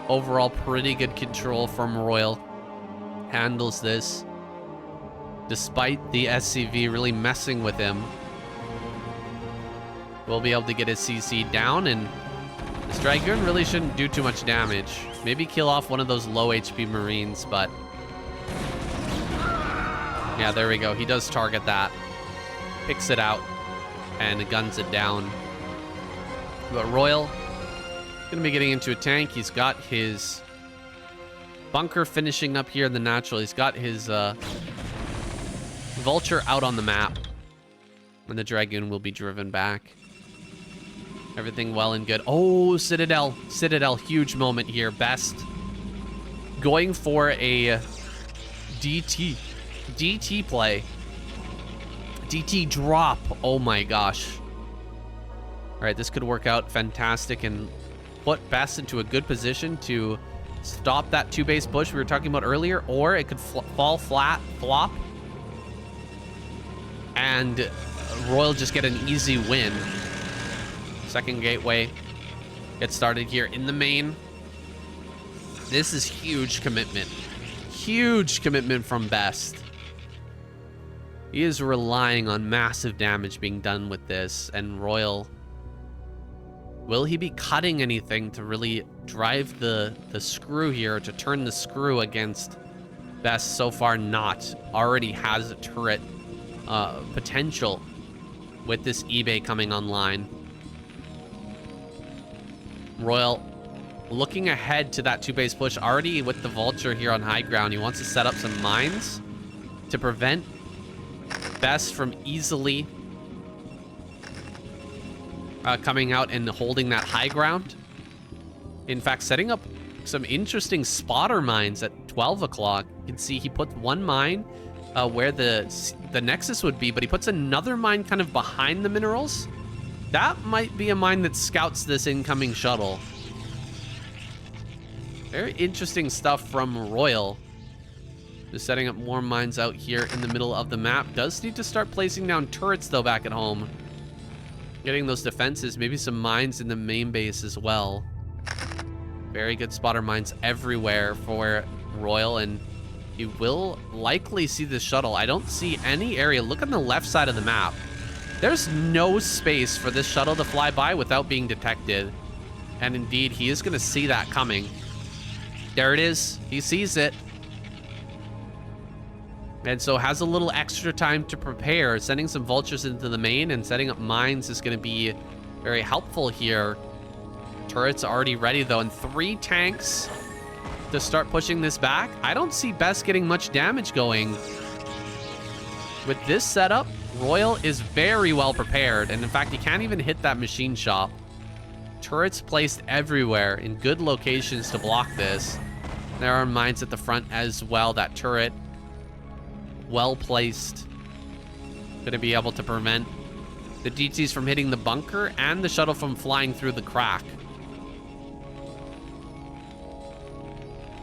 [SPEAKER 1] overall pretty good control from RoyaL. Handles this despite the SCV really messing with him. We'll be able to get his CC down, and this Dragoon really shouldn't do too much damage. Maybe kill off one of those low HP Marines, but yeah, there we go. He does target that, picks it out, and guns it down. But RoyaL gonna be getting into a tank. He's got his bunker finishing up here in the natural. He's got his Vulture out on the map, and the Dragoon will be driven back. Everything well and good. Oh, Citadel. Citadel, huge moment here. Best going for a DT play. DT drop. Oh my gosh. All right, this could work out fantastic and put Best into a good position to stop that 2-base push we were talking about earlier, or it could fall flat, flop, and RoyaL just get an easy win. Second gateway gets started here in the main. This is huge commitment. Huge commitment from Best. He is relying on massive damage being done with this, and RoyaL Will he be cutting anything to really drive the screw here, to turn the screw against Best? So far not. Already has a turret potential with this eBay coming online. RoyaL looking ahead to that 2-base push, already with the Vulture here on high ground. He wants to set up some mines to prevent Best from easily coming out and holding that high ground. In fact, setting up some interesting spotter mines at 12 o'clock. You can see he put one mine where the Nexus would be, but he puts another mine kind of behind the minerals. That might be a mine that scouts this incoming shuttle. Very interesting stuff from RoyaL. Just setting up more mines out here in the middle of the map. Does need to start placing down turrets, though, back at home. Getting those defenses, maybe some mines in the main base as well. Very good spotter mines everywhere for RoyaL, and you will likely see the shuttle. I don't see any area. Look on the left side of the map. There's no space for this shuttle to fly by without being detected. And indeed, he is going to see that coming. There it is. He sees it. And so has a little extra time to prepare. Sending some vultures into the main and setting up mines is going to be very helpful here. Turrets are already ready, though, and 3 tanks to start pushing this back. I don't see Best getting much damage going. With this setup, RoyaL is very well prepared, and in fact, he can't even hit that machine shop. Turrets placed everywhere in good locations to block this. There are mines at the front as well. That turret, well placed. Going to be able to prevent the DTs from hitting the bunker and the shuttle from flying through the crack.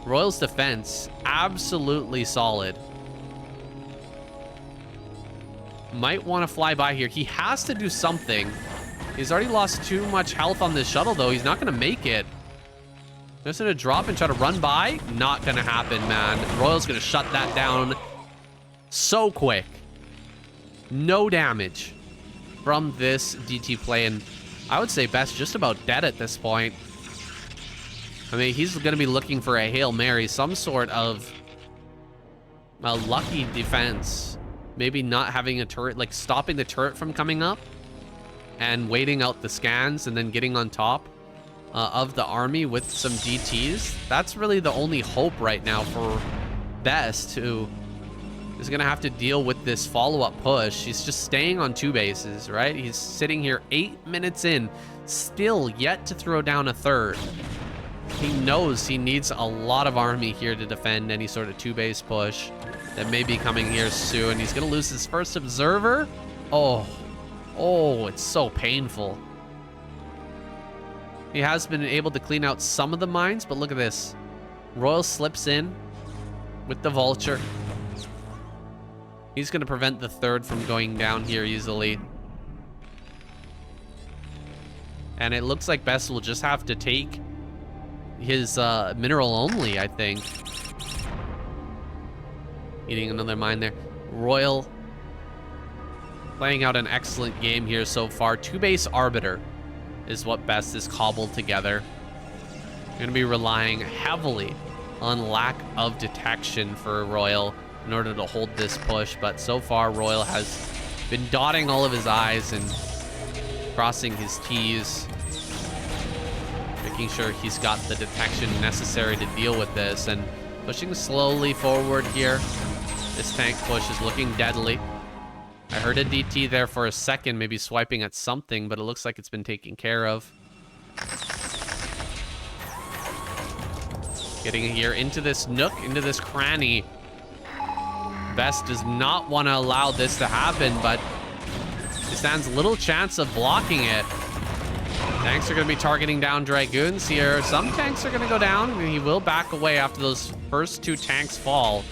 [SPEAKER 1] RoyaL's defense, absolutely solid. Might want to fly by here. He has to do something. He's already lost too much health on this shuttle, though. He's not going to make it. Just going to drop and try to run by. Not going to happen, man. RoyaL's going to shut that down so quick. No damage from this DT play, and I would say Best just about dead at this point. I mean, he's going to be looking for a Hail Mary, some sort of a lucky defense. Maybe not having a turret, like stopping the turret from coming up and waiting out the scans and then getting on top of the army with some DTs. That's really the only hope right now for Best, who is going to have to deal with this follow-up push. He's just staying on 2 bases, right? He's sitting here 8 minutes in, still yet to throw down a third. He knows he needs a lot of army here to defend any sort of 2-base push that may be coming here soon. He's going to lose his first observer. Oh, it's so painful. He has been able to clean out some of the mines, but look at this. RoyaL slips in with the Vulture. He's going to prevent the third from going down here easily. And it looks like Best will just have to take his mineral only, I think. Eating another mine there. RoyaL playing out an excellent game here so far. 2-base Arbiter is what Best is cobbled together. You're going to be relying heavily on lack of detection for RoyaL in order to hold this push, but so far RoyaL has been dotting all of his I's and crossing his T's, making sure he's got the detection necessary to deal with this, and pushing slowly forward here. This tank push is looking deadly. I heard a DT there for a second, maybe swiping at something, but it looks like it's been taken care of. Getting here into this nook, into this cranny. Best does not want to allow this to happen, but he stands little chance of blocking it. Tanks are going to be targeting down Dragoons here. Some tanks are going to go down, and he will back away after those first 2 tanks fall.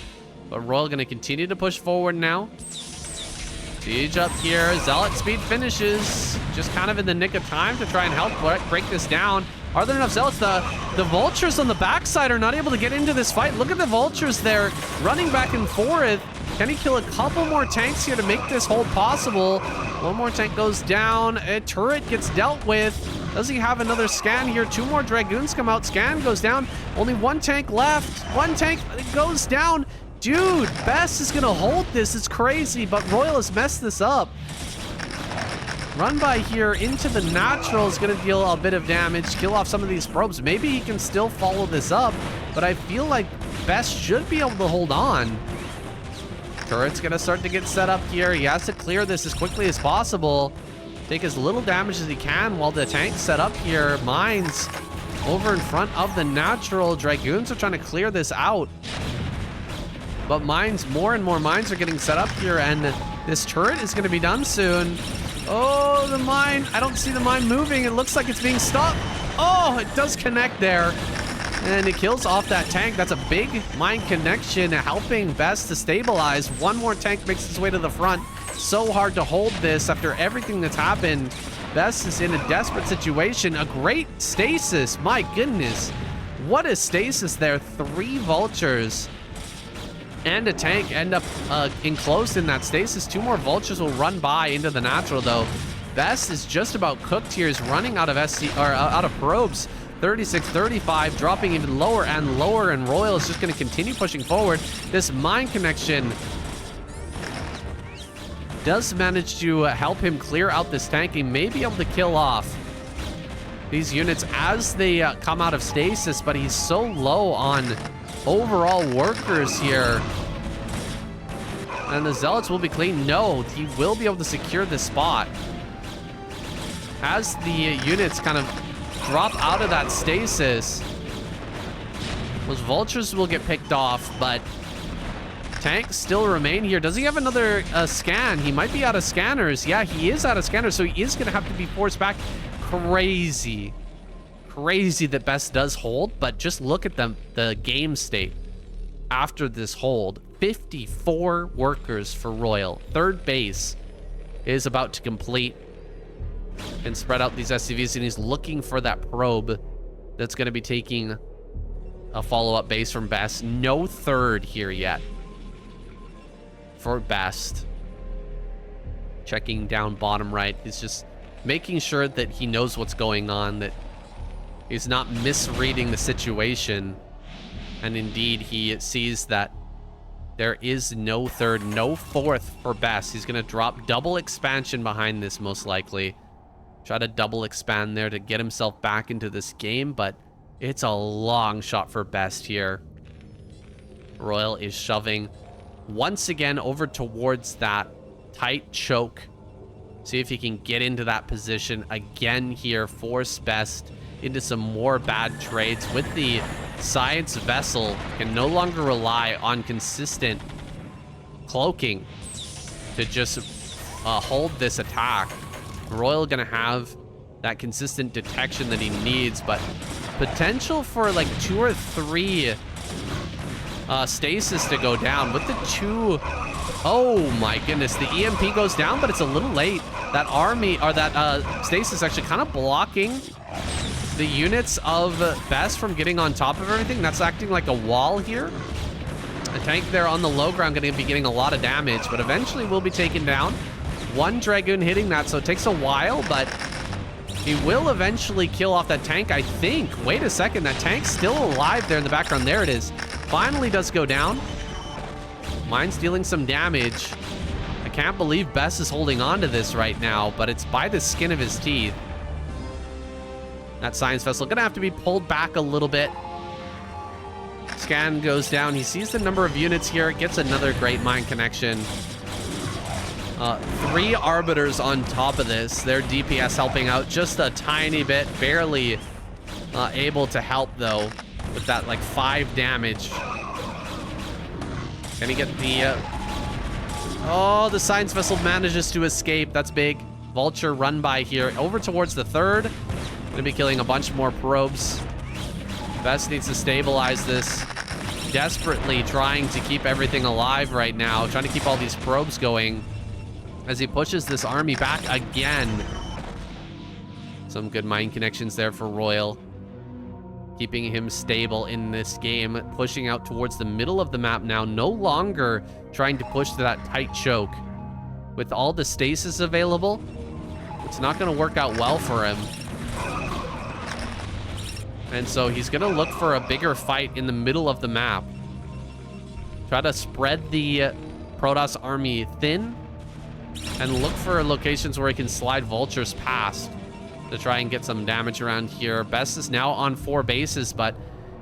[SPEAKER 1] But RoyaL going to continue to push forward now. Siege up here. Zealot speed finishes. Just kind of in the nick of time to try and help break this down. Are there enough Zealots? The Vultures on the backside are not able to get into this fight. Look at the Vultures there running back and forth. Can he kill a couple more tanks here to make this hold possible? One more tank goes down. A turret gets dealt with. Does he have another scan here? 2 more Dragoons come out. Scan goes down. Only 1 tank left. 1 tank goes down. Dude, Best is gonna hold this. It's crazy, but RoyaL has messed this up. Run by here into the natural is gonna deal a bit of damage, kill off some of these probes. Maybe he can still follow this up, but I feel like Best should be able to hold on. Turret's gonna start to get set up here. He has to clear this as quickly as possible. Take as little damage as he can while the tank's set up here. Mines over in front of the natural. Dragoons are trying to clear this out. But mines, more and more mines are getting set up here, and this turret is gonna be done soon. Oh, the mine. I don't see the mine moving. It looks like it's being stopped. Oh, it does connect there. And it kills off that tank. That's a big mine connection, helping Best to stabilize. 1 more tank makes its way to the front. So hard to hold this after everything that's happened. Best is in a desperate situation. A great stasis. My goodness. What a stasis there. 3 vultures and a tank end up enclosed in that stasis. 2 more vultures will run by into the natural, though. Best is just about cooked here. He's running out of out of probes. 36, 35, dropping even lower and lower, and RoyaL is just going to continue pushing forward. This mine connection does manage to help him clear out this tank. He may be able to kill off these units as they come out of stasis, but he's so low on overall workers here. And the Zealots will be clean. No, he will be able to secure this spot. As the units kind of drop out of that stasis, those vultures will get picked off, but tanks still remain here. Does he have another scan? He might be out of scanners. Yeah, he is out of scanners, so he is going to have to be forced back. Crazy. Crazy that Best does hold, but just look at the game state after this hold. 54 workers for RoyaL. 3rd base is about to complete and spread out these SCVs, and he's looking for that probe that's going to be taking a follow-up base from Best. No 3rd here yet for Best. Checking down bottom right. He's just making sure that he knows what's going on, that he's not misreading the situation. And indeed, he sees that there is no 3rd, no 4th for Best. He's going to drop double expansion behind this, most likely. Try to double expand there to get himself back into this game, but it's a long shot for Best here. RoyaL is shoving once again over towards that tight choke. See if he can get into that position again here. Force Best into some more bad trades with the science vessel. Can no longer rely on consistent cloaking to just hold this attack. RoyaL gonna have that consistent detection that he needs, but potential for like 2 or 3 stasis to go down with the 2. Oh my goodness, the EMP goes down, but it's a little late. That army, or that stasis actually kind of blocking the units of Best from getting on top of everything. That's acting like a wall here. A tank there on the low ground going to be getting a lot of damage, but eventually will be taken down. 1 Dragoon hitting that, so it takes a while, but he will eventually kill off that tank, I think. Wait a second, that tank's still alive there in the background. There it is. Finally does go down. Mine's dealing some damage. I can't believe Best is holding on to this right now, but it's by the skin of his teeth. That science vessel gonna have to be pulled back a little bit. Scan goes down. He sees the number of units here. Gets another great mine connection. 3 arbiters on top of this. Their DPS helping out just a tiny bit. Barely able to help, though, with that, like, 5 damage. Can he get the... Oh, the science vessel manages to escape. That's big. Vulture run by here. Over towards the 3rd. Gonna be killing a bunch more probes. Best needs to stabilize this. Desperately trying to keep everything alive right now. Trying to keep all these probes going as he pushes this army back again. Some good mine connections there for RoyaL. Keeping him stable in this game. Pushing out towards the middle of the map now. No longer trying to push to that tight choke. With all the stasis available, it's not going to work out well for him. And so he's going to look for a bigger fight in the middle of the map. Try to spread the Protoss army thin and look for locations where he can slide vultures past to try and get some damage around here. Best is now on 4 bases, but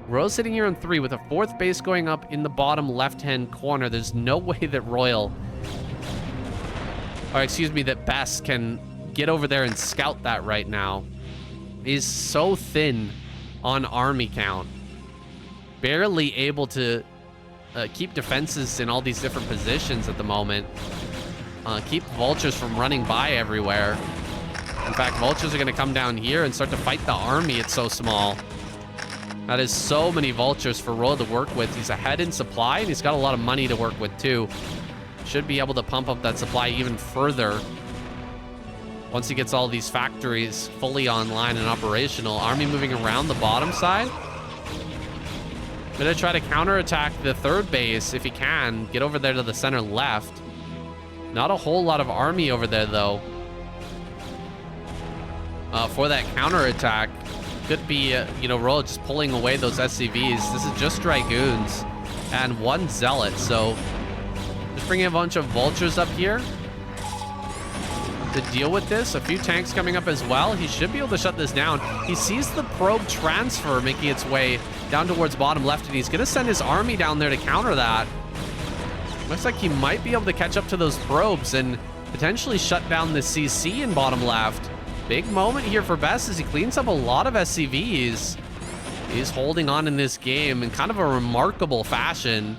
[SPEAKER 1] Royal sitting here on 3 with a 4th base going up in the bottom left-hand corner. There's no way that Royal, or excuse me, that Best can get over there and scout that right now. He's so thin on army count. Barely able to keep defenses in all these different positions at the moment. Keep vultures from running by everywhere. In fact, vultures are going to come down here and start to fight the army. It's so small. That is so many vultures for Royal to work with. He's ahead in supply, and he's got a lot of money to work with, too. Should be able to pump up that supply even further once he gets all these factories fully online and operational. Army moving around the bottom side. Gonna try to counterattack the 3rd base if he can. Get over there to the center left. Not a whole lot of army over there, though. For that counterattack. Could be, you know, Royal just pulling away those SCVs. This is just Dragoons and 1 Zealot. So just bringing a bunch of vultures up here to deal with this. A few tanks coming up as well. He should be able to shut this down. He sees the probe transfer making its way down towards bottom left, and he's going to send his army down there to counter that. Looks like he might be able to catch up to those probes and potentially shut down the CC in bottom left. Big moment here for Best as he cleans up a lot of SCVs. He's holding on in this game in kind of a remarkable fashion.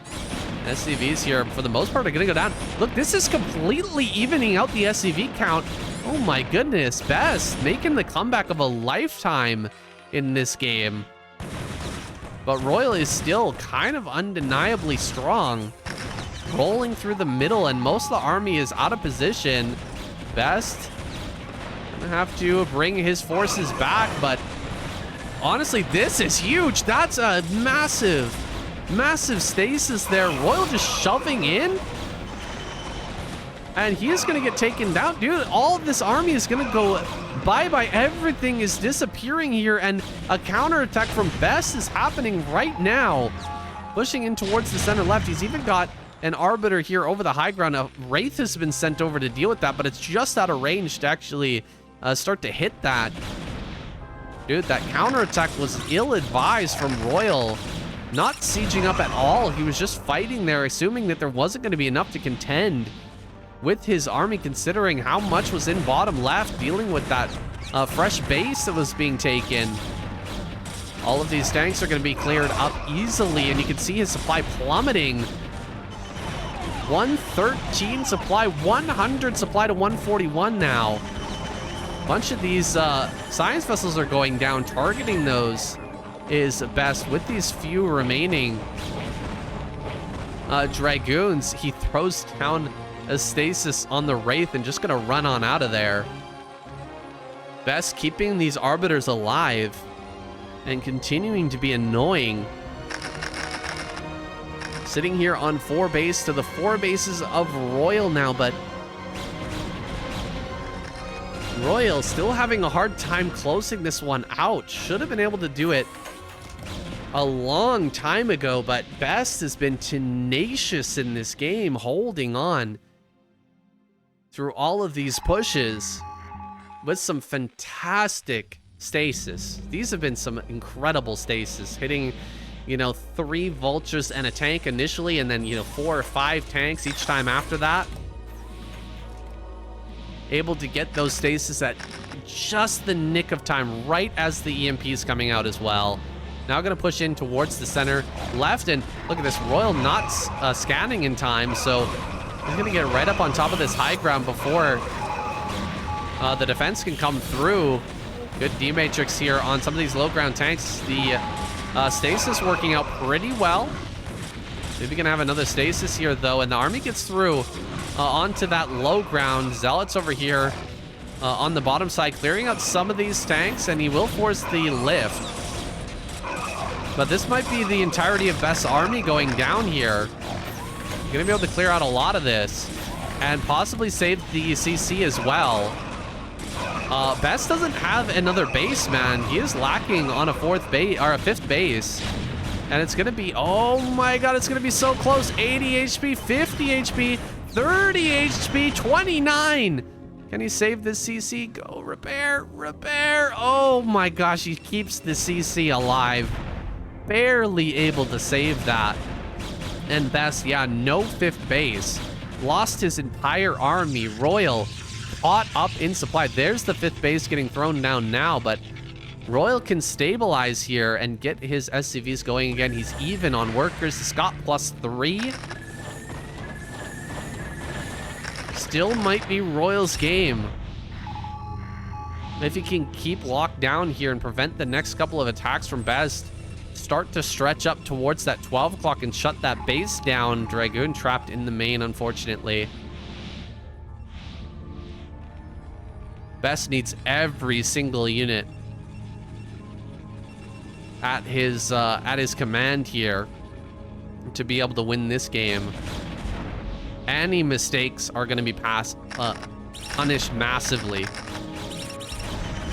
[SPEAKER 1] SCVs here, for the most part, are going to go down. Look, this is completely evening out the SCV count. Oh my goodness, Best making the comeback of a lifetime in this game. But Royal is still kind of undeniably strong. Rolling through the middle, and most of the army is out of position. Best gonna have to bring his forces back, but honestly, this is huge. That's a massive stasis there. Royal just shoving in, and he is gonna get taken down. Dude, all of this army is gonna go bye-bye. Everything is disappearing here, and a counterattack from Best is happening right now. Pushing in towards the center left. He's even got an Arbiter here over the high ground. A Wraith has been sent over to deal with that, but it's just out of range to actually start to hit that. Dude, that counterattack was ill-advised from Royal. Not sieging up at all. He was just fighting there, assuming that there wasn't going to be enough to contend with his army, considering how much was in bottom left, dealing with that fresh base that was being taken. All of these tanks are going to be cleared up easily, and you can see his supply plummeting. 113 supply, 100 supply to 141 now. A bunch of these science vessels are going down. Targeting those is Best with these few remaining Dragoons. He throws down a stasis on the Wraith and just gonna run on out of there. Best keeping these Arbiters alive and continuing to be annoying. Sitting here on 4 base to the 4 bases of Royal now, but Royal still having a hard time closing this one out. Should have been able to do it a long time ago, but Best has been tenacious in this game, holding on through all of these pushes with some fantastic stasis. These have been some incredible stasis, hitting, you know, 3 vultures and a tank initially, and then, you know, 4 or 5 tanks each time after that. Able to get those stasis at just the nick of time, right as the EMP is coming out as well. Now going to push in towards the center left, and look at this, Royal not scanning in time, so he's going to get right up on top of this high ground before the defense can come through. Good D-Matrix here on some of these low ground tanks. The stasis working out pretty well. Maybe gonna have another stasis here though, and the army gets through onto that low ground. Zealots over here on the bottom side, clearing out some of these tanks, and he will force the lift. But this might be the entirety of Best's army going down here. Gonna be able to clear out a lot of this and possibly save the CC as well. Best doesn't have another base, man. He is lacking on a fourth base or a fifth base. And it's gonna be, oh my god, it's gonna be so close. 80 HP, 50 HP, 30 HP, 29. Can he save this CC? Go, repair, repair. Oh my gosh, he keeps the CC alive. Barely able to save that. And Best, yeah, no fifth base. Lost his entire army. RoyaL caught up in supply. There's the fifth base getting thrown down now, but RoyaL can stabilize here and get his SCVs going again. He's even on workers. Scott +3. Still might be RoyaL's game. If he can keep locked down here and prevent the next couple of attacks from Best, start to stretch up towards that 12 o'clock and shut that base down. Dragoon trapped in the main, unfortunately. Best needs every single unit at his command here to be able to win this game. Any mistakes are going to be punished massively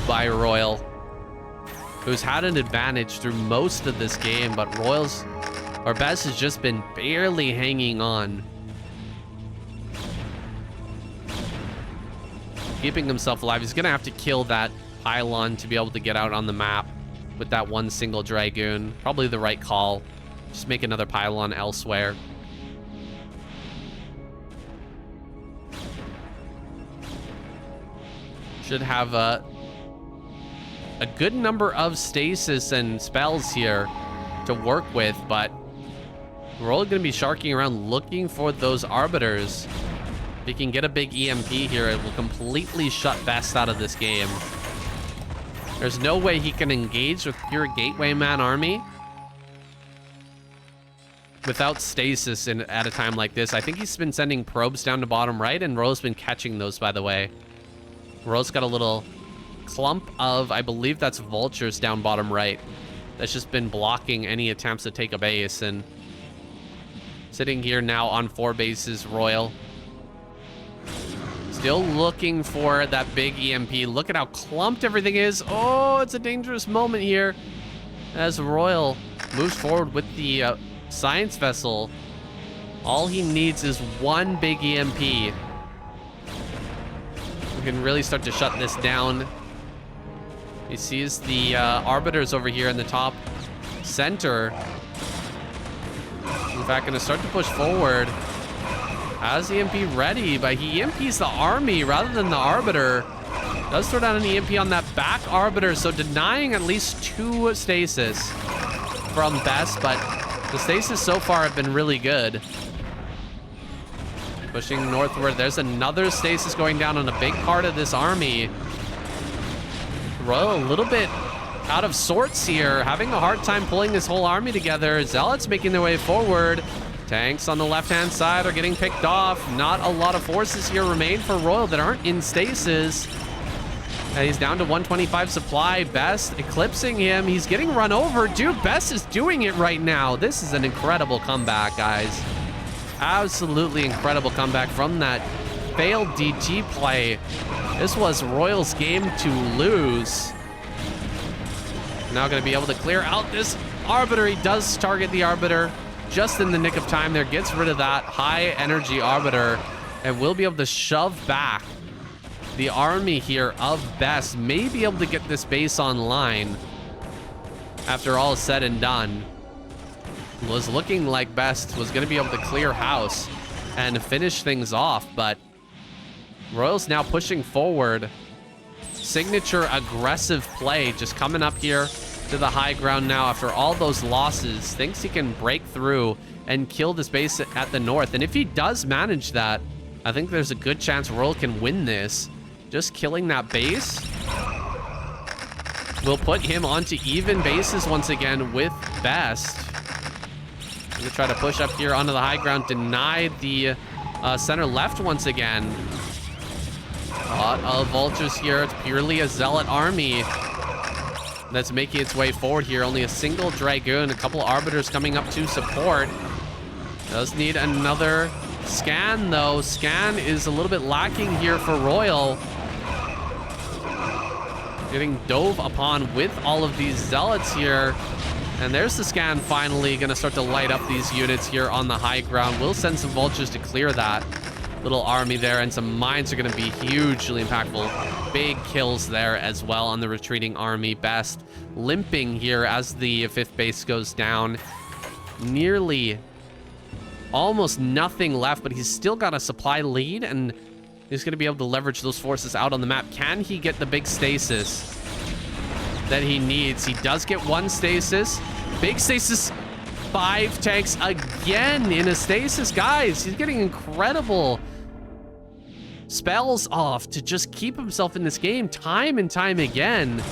[SPEAKER 1] by RoyaL, who's had an advantage through most of this game, but Best has just been barely hanging on, keeping himself alive. He's gonna have to kill that pylon to be able to get out on the map with that one single Dragoon. Probably the right call. Just make another pylon elsewhere. Should have a good number of stasis and spells here to work with, but we're all going to be sharking around looking for those arbiters. If he can get a big EMP here, it will completely shut Best out of this game. There's no way he can engage with pure Gateway Man army without stasis at a time like this. I think he's been sending probes down to bottom right, and RoyaL's been catching those, by the way. RoyaL's got a little clump of, I believe that's vultures down bottom right, that's just been blocking any attempts to take a base. And sitting here now on 4 bases, RoyaL still looking for that big EMP. Look at how clumped everything is. Oh, it's a dangerous moment here as RoyaL moves forward with the science vessel. All he needs is one big EMP. We can really start to shut this down. He sees the arbiters over here in the top center. In fact, gonna start to push forward. Has EMP ready, but he EMPs the army rather than the arbiter. Does throw down an EMP on that back arbiter, so denying at least 2 stasis from Best, but the stasis so far have been really good. Pushing northward, there's another stasis going down on a big part of this army. RoyaL a little bit out of sorts here, having a hard time pulling this whole army together. Zealots making their way forward. Tanks on the left-hand side are getting picked off. Not a lot of forces here remain for RoyaL that aren't in stasis. And he's down to 125 supply. Best eclipsing him. He's getting run over. Dude, Best is doing it right now. This is an incredible comeback, guys. Absolutely incredible comeback from that failed DG play. This was RoyaL's game to lose. Now going to be able to clear out this arbiter. He does target the arbiter just in the nick of time there. Gets rid of that high energy arbiter and will be able to shove back the army here of Best. May be able to get this base online after all is said and done. Was looking like Best was going to be able to clear house and finish things off, but RoyaL's now pushing forward. Signature aggressive play, just coming up here to the high ground now after all those losses. Thinks he can break through and kill this base at the north. And if he does manage that, I think there's a good chance RoyaL can win this. Just killing that base will put him onto even bases once again with Best. Gonna try to push up here onto the high ground, deny the center left once again. A lot of vultures here. It's purely a zealot army that's making its way forward here. Only a single Dragoon, a couple arbiters coming up to support. Does need another scan though. Scan is a little bit lacking here for RoyaL. Getting dove upon with all of these zealots here. And there's the scan finally going to start to light up these units here on the high ground. We'll send some vultures to clear that little army there, and some mines are going to be hugely impactful. Big kills there as well on the retreating army. Best limping here as the 5th base goes down. Nearly almost nothing left, but he's still got a supply lead, and he's going to be able to leverage those forces out on the map. Can he get the big stasis that he needs? He does get 1 stasis. Big stasis. 5 tanks again in a stasis. Guys, he's getting incredible spells off to just keep himself in this game time and time again.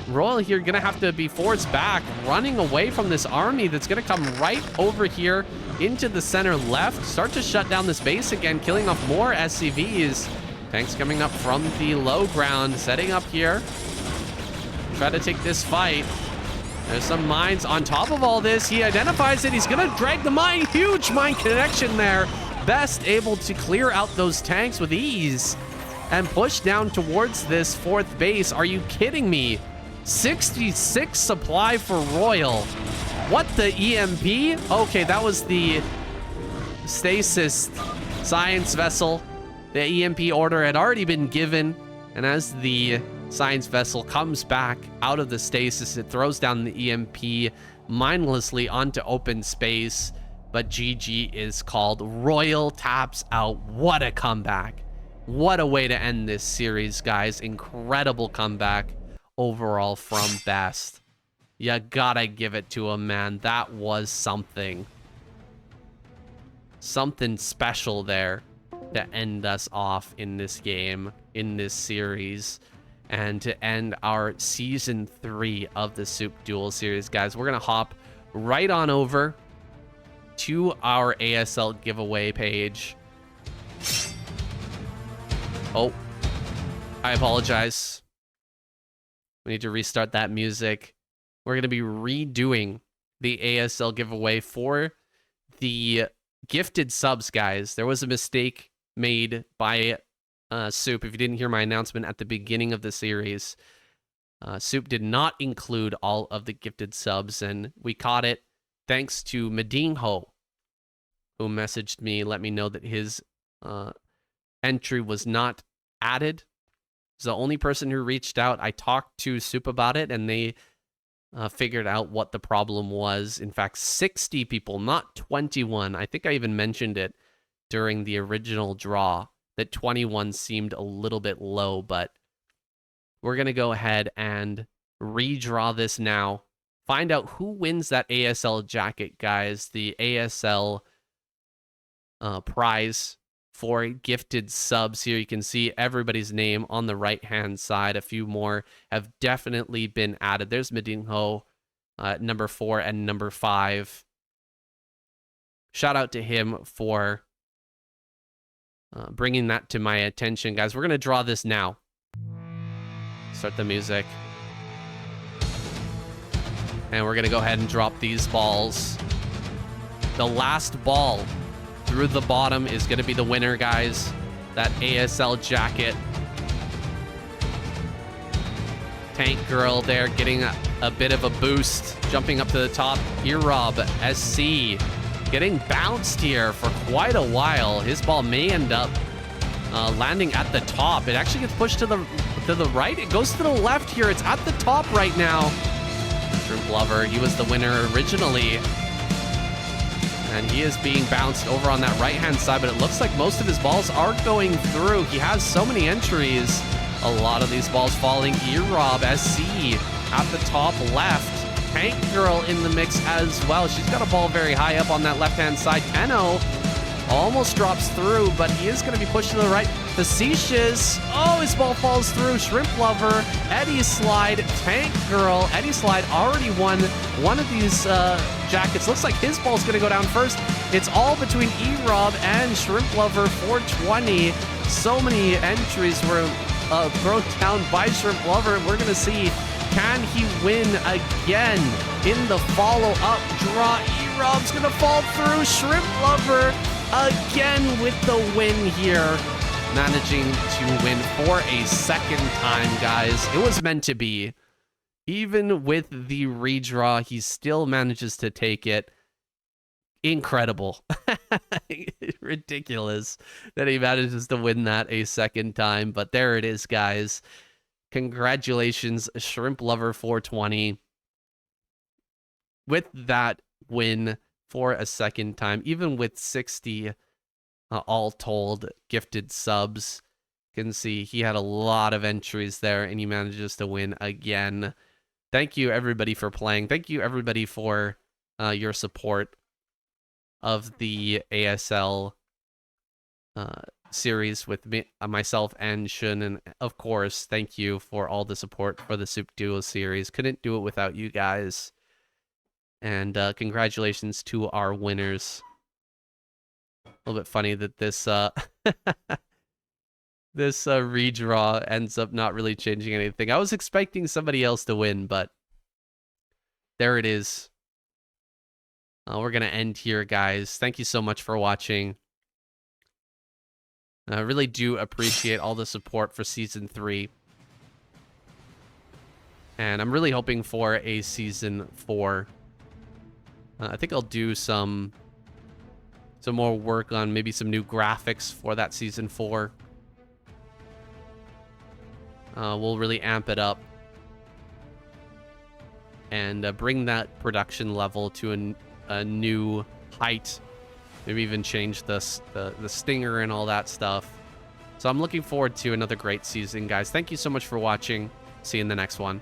[SPEAKER 1] RoyaL here gonna have to be forced back, running away from this army that's gonna come right over here into the center left, start to shut down this base again, killing off more SCVs. Tanks coming up from the low ground, setting up here. Try to take this fight. There's some mines on top of all this. He identifies it. He's going to drag the mine. Huge mine connection there. Best able to clear out those tanks with ease and push down towards this 4th base. Are you kidding me? 66 supply for RoyaL. What, the EMP? Okay, that was the stasis science vessel. The EMP order had already been given, and as the science vessel comes back out of the stasis, it throws down the EMP mindlessly onto open space, but GG is called. RoyaL taps out. What a comeback. What a way to end this series, guys. Incredible comeback overall from Best. You gotta give it to him, man. That was something. Something special there to end us off in this game, in this series, and to end our season 3 of the SOOP Duel series. Guys, we're gonna hop right on over to our ASL giveaway page. Oh, I apologize. We need to restart that music. We're gonna be redoing the ASL giveaway for the gifted subs, guys. There was a mistake made by SOOP. If you didn't hear my announcement at the beginning of the series, SOOP did not include all of the gifted subs, and we caught it thanks to Medinho, who messaged me, let me know that his entry was not added. He's the only person who reached out. I talked to SOOP about it, and they figured out what the problem was. In fact, 60 people, not 21. I think I even mentioned it during the original draw, that 21 seemed a little bit low, but we're going to go ahead and redraw this now. Find out who wins that ASL jacket, guys. The ASL prize for gifted subs. Here you can see everybody's name on the right-hand side. A few more have definitely been added. There's Medinho, number 4 and number 5. Shout out to him for bringing that to my attention, guys. We're going to draw this now. Start the music. And we're going to go ahead and drop these balls. The last ball through the bottom is going to be the winner, guys. That ASL jacket. Tank Girl there getting a bit of a boost. Jumping up to the top. Erob, SC. Getting bounced here for quite a while. His ball may end up landing at the top. It actually gets pushed to the right. It goes to the left here. It's at the top right now. Shrimp Lover, he was the winner originally. And he is being bounced over on that right-hand side, but it looks like most of his balls are going through. He has so many entries. A lot of these balls falling. Erob, SC, at the top left. Tank Girl in the mix as well. She's got a ball very high up on that left-hand side. Tenno almost drops through, but he is going to be pushed to the right. Facetious. Oh, his ball falls through. Shrimp Lover, Eddie Slide, Tank Girl. Eddie Slide already won one of these jackets. Looks like his ball's going to go down first. It's all between Erob and Shrimp Lover. 420. So many entries were thrown down by Shrimp Lover. We're going to see, can he win again in the follow-up draw? Erob's going to fall through. Shrimp Lover again with the win here. managing to win for a second time, guys. It was meant to be. Even with the redraw, he still manages to take it. Incredible. Ridiculous that he manages to win that a second time. But there it is, guys. Congratulations, Shrimp Lover 420. With that win for a second time, even with 60 all told gifted subs, you can see he had a lot of entries there and he manages to win again. Thank you everybody for playing. Thank you everybody for your support of the ASL series with me, myself and Shun, and of course thank you for all the support for the SOOP Duo series. Couldn't do it without you guys. And congratulations to our winners. A little bit funny that this this redraw ends up not really changing anything. I was expecting somebody else to win, but there it is. We're going to end here, guys. Thank you so much for watching. I really do appreciate all the support for Season 3. And I'm really hoping for a Season 4. I think I'll do some more work on maybe some new graphics for that Season 4. We'll really amp it up and bring that production level to a new height. Maybe even change the stinger and all that stuff. So I'm looking forward to another great season, guys. Thank you so much for watching. See you in the next one.